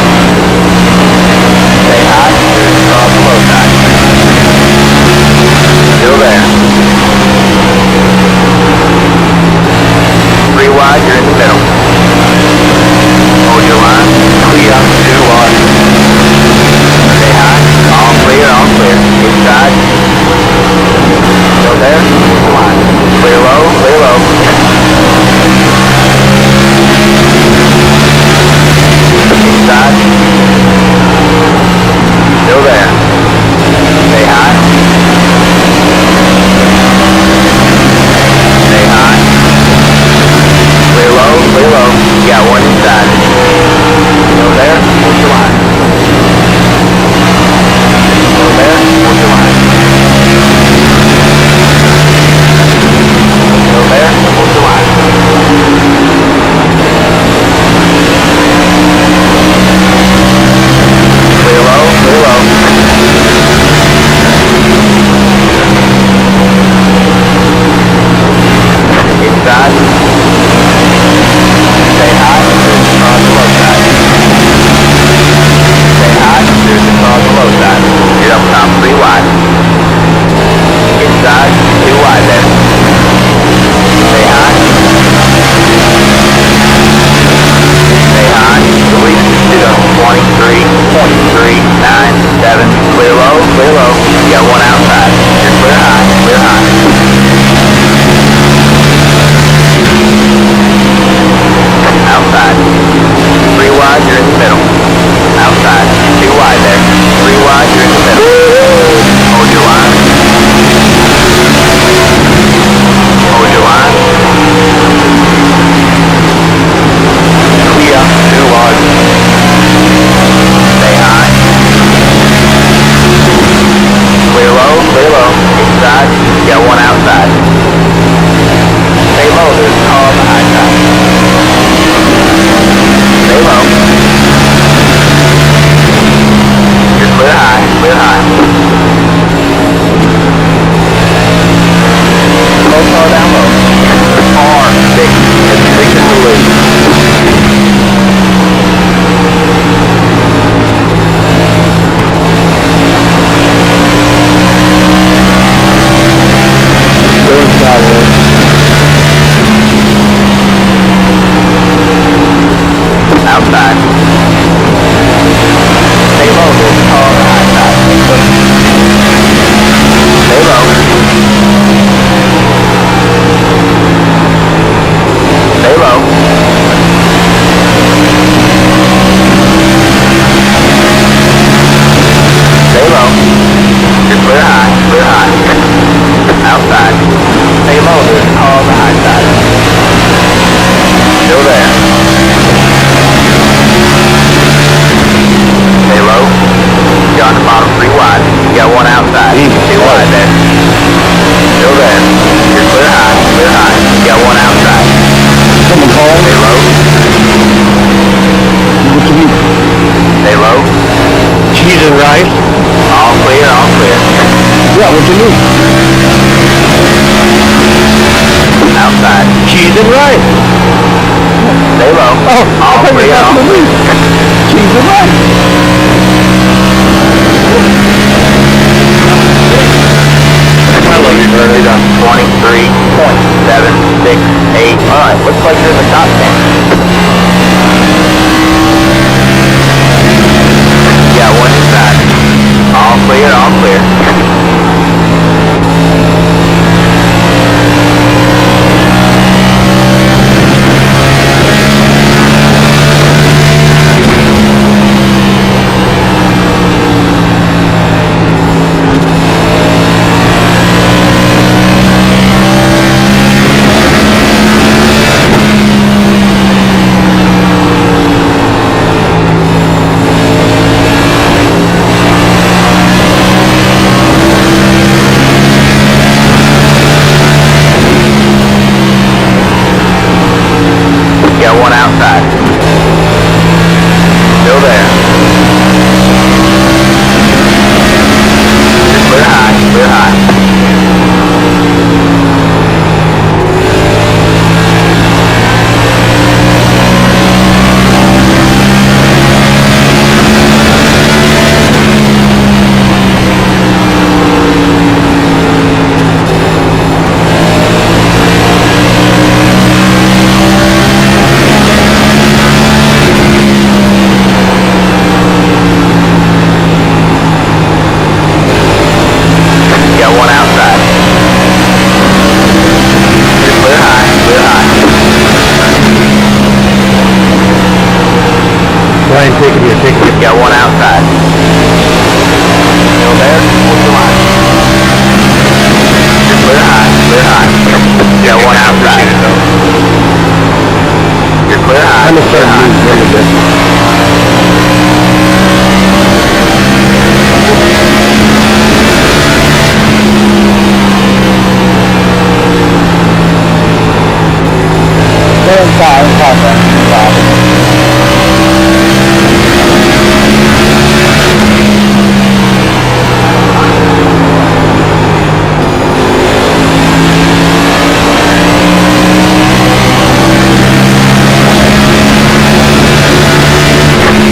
and rice. All clear, all clear. Yeah, what you need? Outside. Cheese and rice. Stay low. Oh, All I thought you clear, were all talking to clear. me. Cheese and rice. I love you, brother. 23.768. Alright, looks like you're in the top 10. Yeah, one inside. All clear, all clear. Got one outside. Still there. Just clear high, clear high. Got one outside. Just clear high, clear high. Brian, take it here, take it here. Got one outside. Still there? What's the line? Just clear high, clear high. Got one outside. You're clear high, I'm clear high. really good.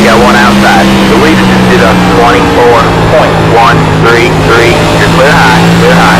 Got one outside. The lead is just did a 24.133. You're clear high, clear high.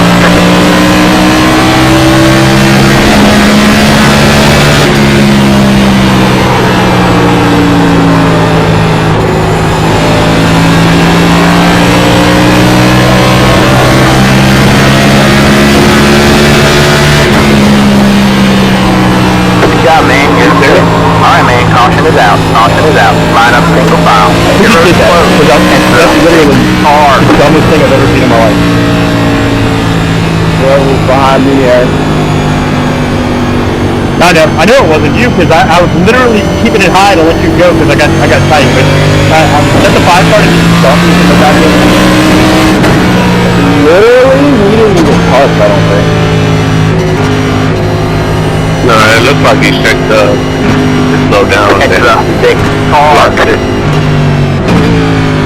Good job, man. You're there. Alright, man. Caution is out. Caution is out. Line up single file. Who just did that? That's literally hard. the dumbest thing I've ever seen in my life. Well, it was behind me, I know it wasn't you, because I was literally keeping it high to let you go, because I got tight, but that's the 5 part of the stuff in the back end. Really? We didn't even touch, I don't think. No, it looks like he checked to slow down. Extra 6 car.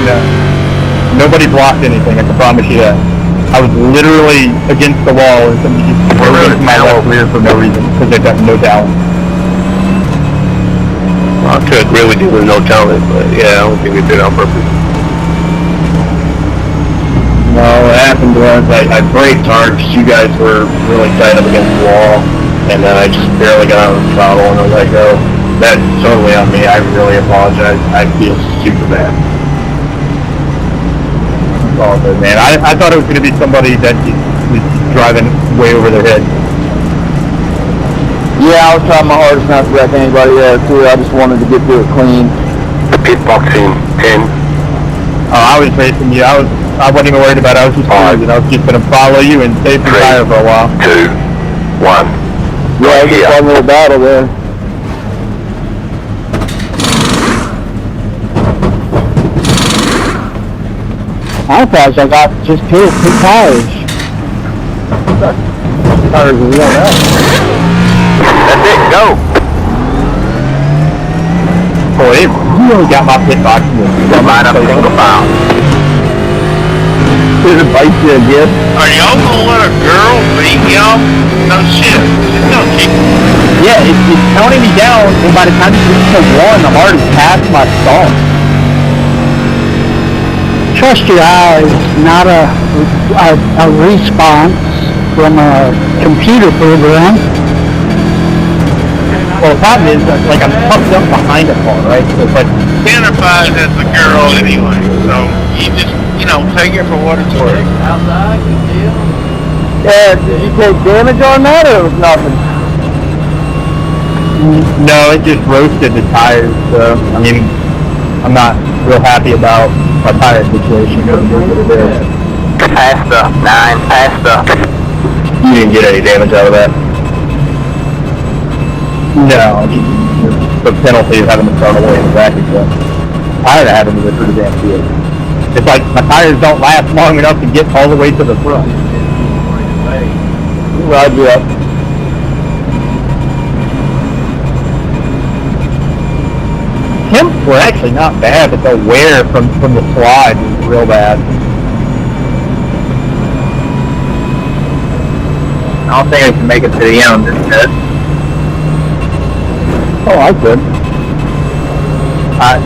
Yeah. Nobody blocked anything, I can promise you that. I was literally against the wall and somebody just threw into my left rear for no reason, because they've got no talent. I could really do with no talent, but yeah, I don't think they did it on purpose. No, what happened was I braked hard because you guys were really tight up against the wall, and then I just barely got out of the throttle and I let go. That's totally on me. I really apologize. I feel super bad. All good, man. I thought it was going to be somebody that was driving way over their head. Yeah, I was trying my hardest not to wreck anybody there, too. I just wanted to get through it clean. Pitboxing 10. Oh, I was racing you. I wasn't even worried about it. I was just cruising. I was just going to follow you and stay through tire for a while. 2, 1. Yeah, it was a fun little battle there. I thought I got just two tires. Tires were worn out. That's it, go! Boy, you really got my pit box. Line up single file. write you a gift. Are y'all gonna let a girl beat y'all? No shit. She's gonna kick you. Yeah, it's counting me down, and by the time it gets to 1, I'm already past my stall. Trust your eyes, not a response from a computer program. Well, the problem is, like, I'm tucked up behind a car, right? So it's like, Identifies as a girl anyway, so you just, take it for what it's worth. Outside, good deal. Yeah, did you take damage on that, or it was nothing? no, it just roasted the tires, so, I mean, I'm not real happy about my tire situation. Past the 9, past the... You didn't get any damage out of that? No, the penalty of having to start away in the back again. Tired of having to go through the damn field. It's like my tires don't last long enough to get all the way to the front. Ride you up. Temps were actually not bad, but the wear from the slide was real bad. I don't think I can make it to the end on this test. Oh, I could. I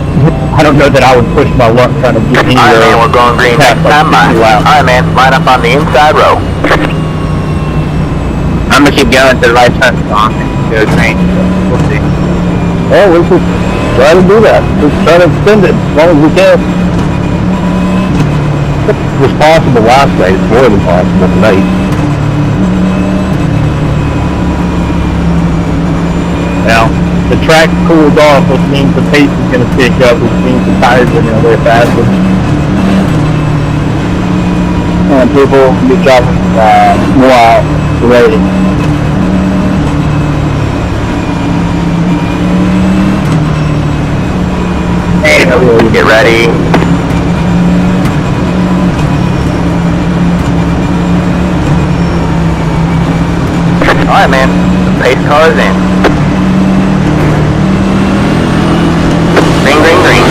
don't know that I would push my luck trying to get anywhere. Alright, man, we're going green next time. Alright, man, line up on the inside row. I'm gonna keep going to the right side of the song and go green. We'll see. Oh, we'll just try to do that. Just try to extend it as long as we can. It was possible last night. It's more than possible tonight. Now, the track cooled off, which means the pace is going to pick up, which means the tires are going to wear faster. And people be dropping more out already. Hey, get ready. Alright, man, the pace car is in. Green, green, green.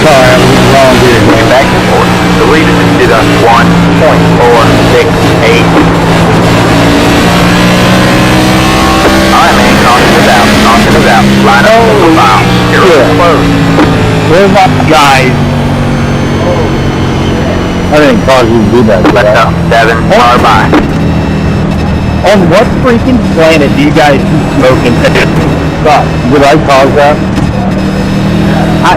Sorry, I was wrong here. Going back and forth. The leader just did a 1.468. Alright, man, caution is out. Caution is out. Line up in the file. Here is closed. Where's my guys? I didn't cause you to do that. Let's go. 7, car by. On what freaking planet do you guys keep smoking? Stop. Did I cause that? I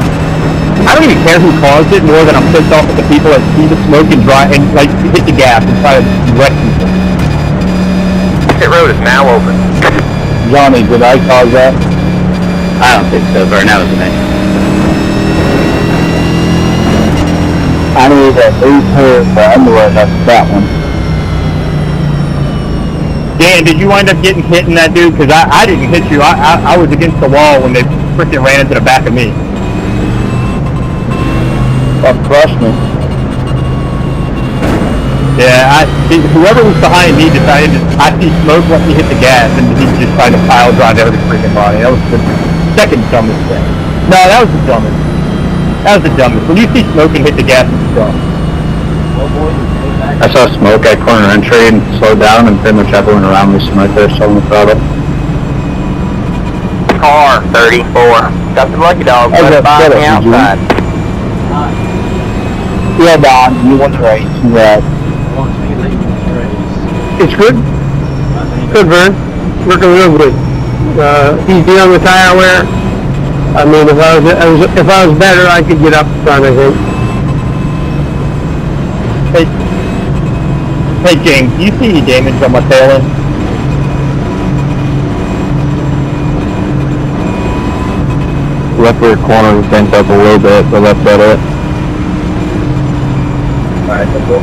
don't even care who caused it more than I'm pissed off at the people that see the smoke and drive and like hit the gas and try to wreck people. Pit road is now open. Johnny, did I cause that? I don't think so. Burnout is an I need a new pair of underwear. That's that one. Dan, did you wind up getting hit in that dude? Because I didn't hit you. I was against the wall when they freaking ran into the back of me. Crushed me. Yeah, whoever was behind me decided I see smoke, let me hit the gas, and he just tried to pile drive every freaking body. That was the second dumbest thing. No, that was the dumbest. That was the dumbest. When you see smoke and hit the gas, it's dumb. I saw smoke at corner entry and slowed down, and pretty much everyone around me smoked there, so I'm proud of it. Car 34. Got the lucky dog. I Left got by set the up, outside. Yeah, Don, you won the race. Congrats. It's good. Good, Vern. Working real good. Easy on the tire wear. I mean, if I was better, I could get up front, I think. Hey James, do you see any damage on my tail end? Left rear corner was bent up a little bit, but that's about it. Alright, that's cool.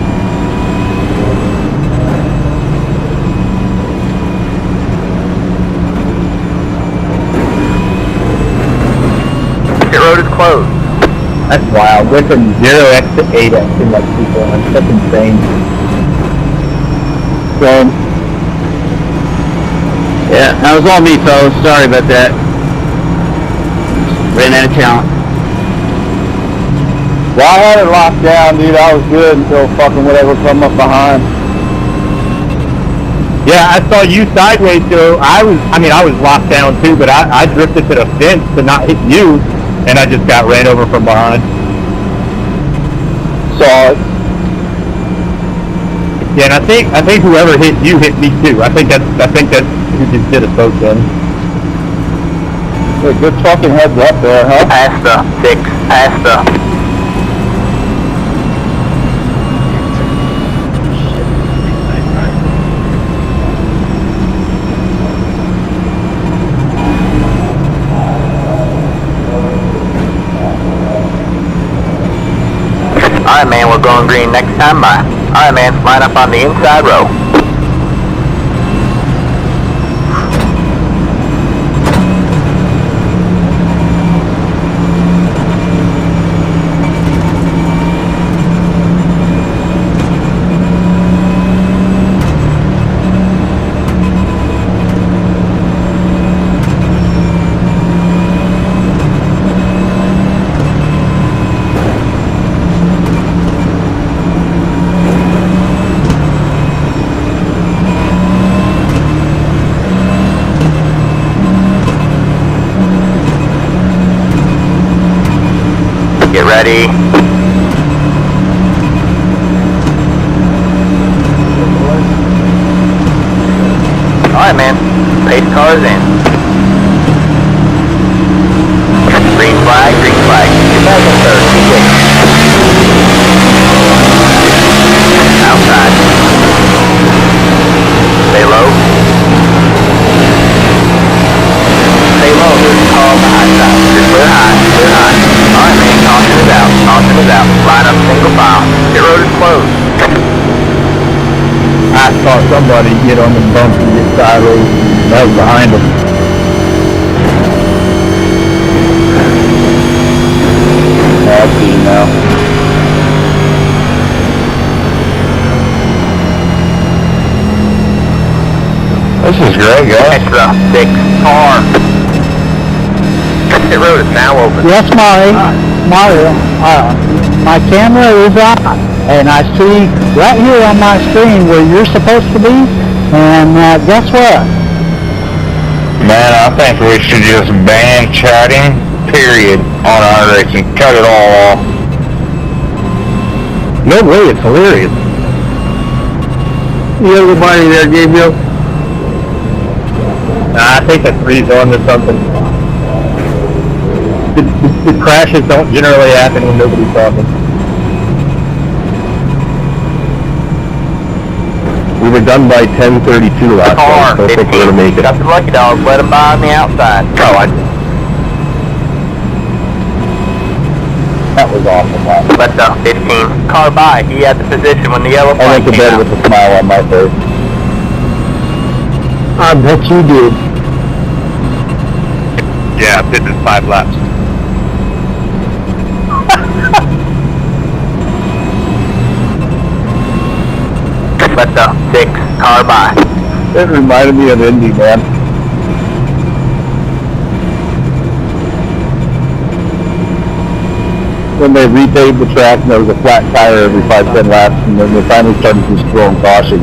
Pit road is closed. That's wild. Went from 0x to 8x in like 2 seconds. That's insane. So, yeah, that was all me, fellas. Sorry about that. Ran out of talent. Yeah, I had it locked down, dude. I was good until fucking whatever come up behind. Yeah, I saw you sideways, so I was locked down too, but I drifted to the fence to not hit you, and I just got ran over from behind. Saw it. Yeah, and I think whoever hit you hit me too. I think that's who just did us both then. Hey, good fucking heads up there, huh? Past the 6, past the. Alright, man, we're going green next time by. Alright, man, line up on the inside row. Get ready. Alright, man. Pace cars in. Green flag, green flag. Get back in third. Keep waiting. Outside. Stay low. Stay low. There's a car behind that. Just clear high. Clear high. Alright, man. Caution is out. Caution is out. Line up single file. Pit road is closed. I saw somebody get on the bump and get sideways. That was behind them. I see you now. This is great, guys. Extra 6 car. Pit road is now open. Yes, Mario, my camera is on, and I see right here on my screen where you're supposed to be, and guess what? Man, I think we should just ban chatting, period, on iRacing. Cut it all off. No way, it's hilarious. You have the money there, Gabriel? I think the 3's on to something. The crashes don't generally happen when nobody's talking. We were done by 10:32 last Car, night, so I think we're gonna make it. Got the lucky dogs, let them by on the outside. Oh, that was awesome. Wow. Let the 15 car by. He had the position when the yellow I flag went to came bed out. with a smile on my face. I bet you did. Yeah, I've been in 5 laps. Let the 6 car by. It reminded me of Indy, man. When they repaved the track and there was a flat tire every 5-10 laps, and then they finally started just throwing caution.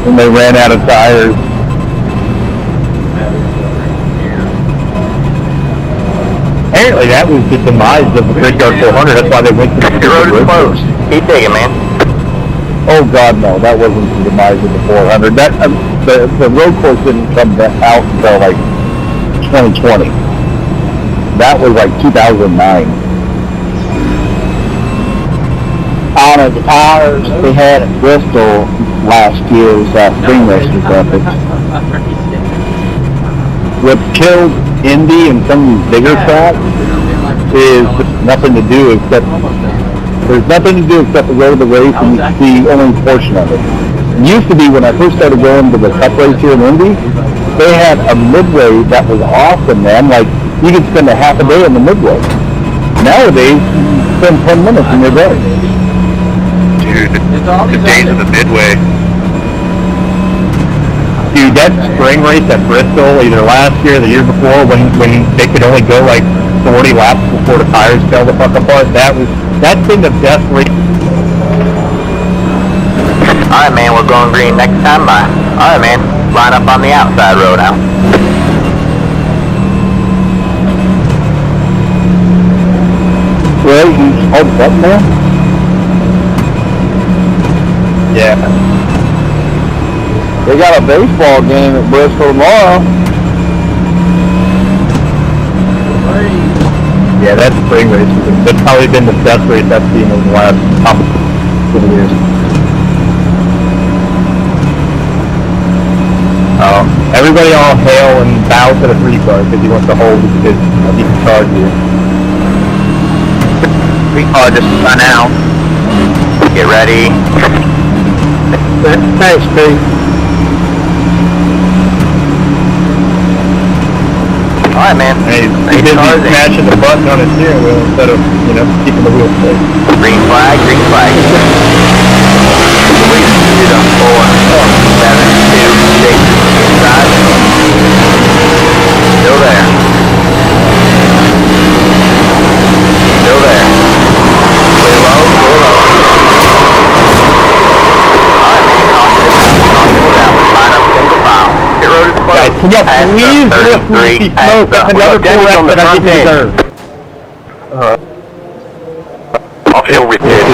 And they ran out of tires. Apparently that was the demise of the Brickyard 400, that's why they went to the The road is closed. Keep digging, man. Oh God, no, that wasn't the demise of the 400. That the road course didn't come out until like 2020. That was like 2009. On the tires they had at Bristol last year's spring racing Olympics. What killed Indy and some of these bigger tracks is nothing to do except there's nothing to do except to go to the race and you see only a portion of it. It used to be when I first started going to the Cup race here in Indy, they had a midway that was awesome, man. Like you could spend a half a day in the midway. Nowadays, you spend 10 minutes in your day. Dude, the days of the midway. Dude, that spring race at Bristol, either last year or the year before, when they could only go like 40 laps before the tires fell the fuck apart. That's been the best race. Alright, man, we're going green next time by. Alright, man, line up on the outside road now. Well, you hold it up now? Yeah. They got a baseball game at Bristol tomorrow. Yeah, that spring race, that's probably been the best race I've seen in the last couple of years. Everybody all hail and bow to the 3 car because he wants to hold his charge here. 3 car just spun out. Get ready. Thanks, Pete. Alright, man. Hey, he's busy smashing the button on his steering wheel instead of, keeping the wheel straight. Green flag, green flag. 3, 2, 4, 7, 2, 6, inside. Still there. Still there. Clear low, clear low. Alright, man, caution down. Line up single file. Pit road is closed. Guys, can y'all please lift me if he smokes? That's another 4 reps that I didn't deserve. Offshore with it.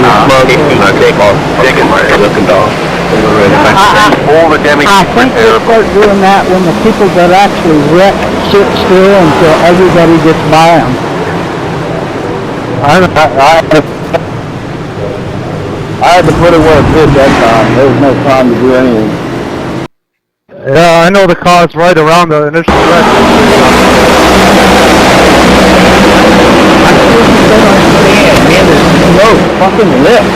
Looking dog. All the damage. I think they start doing that when the people that actually wreck sit still until everybody gets by them. I had to put it where it fit that time. There was no time to do anything. Yeah, I know the car's right around the initial wreck. I still don't understand, man, there's no fucking lift.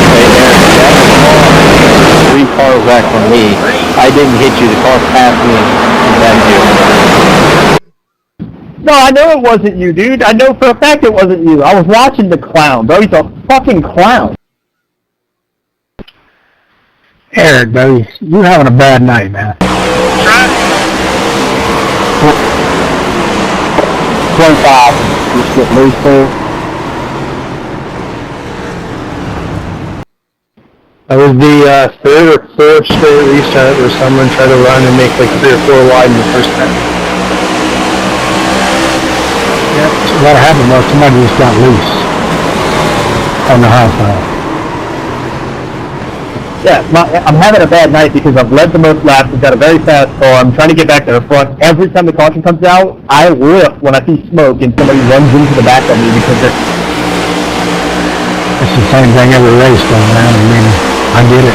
Hey, Aaron, 3 cars back from me. I didn't hit you. The car passed me and then you. No, I know it wasn't you, dude. I know for a fact it wasn't you. I was watching the clown, bro. He's a fucking clown. Eric, buddy, you having a bad night, man. 25. Just get loose there. That was the 3rd or 4th straight restart where someone tried to run and make like 3 or 4 wide in the first time. Yeah, so what happened was somebody just got loose on the high side. Yeah, I'm having a bad night because I've led the most laps. I've got a very fast car. I'm trying to get back to the front. Every time the caution comes out, I lift when I see smoke and somebody runs into the back of me because they're... It's the same thing every race going around. I mean, I get it.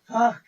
Fuck.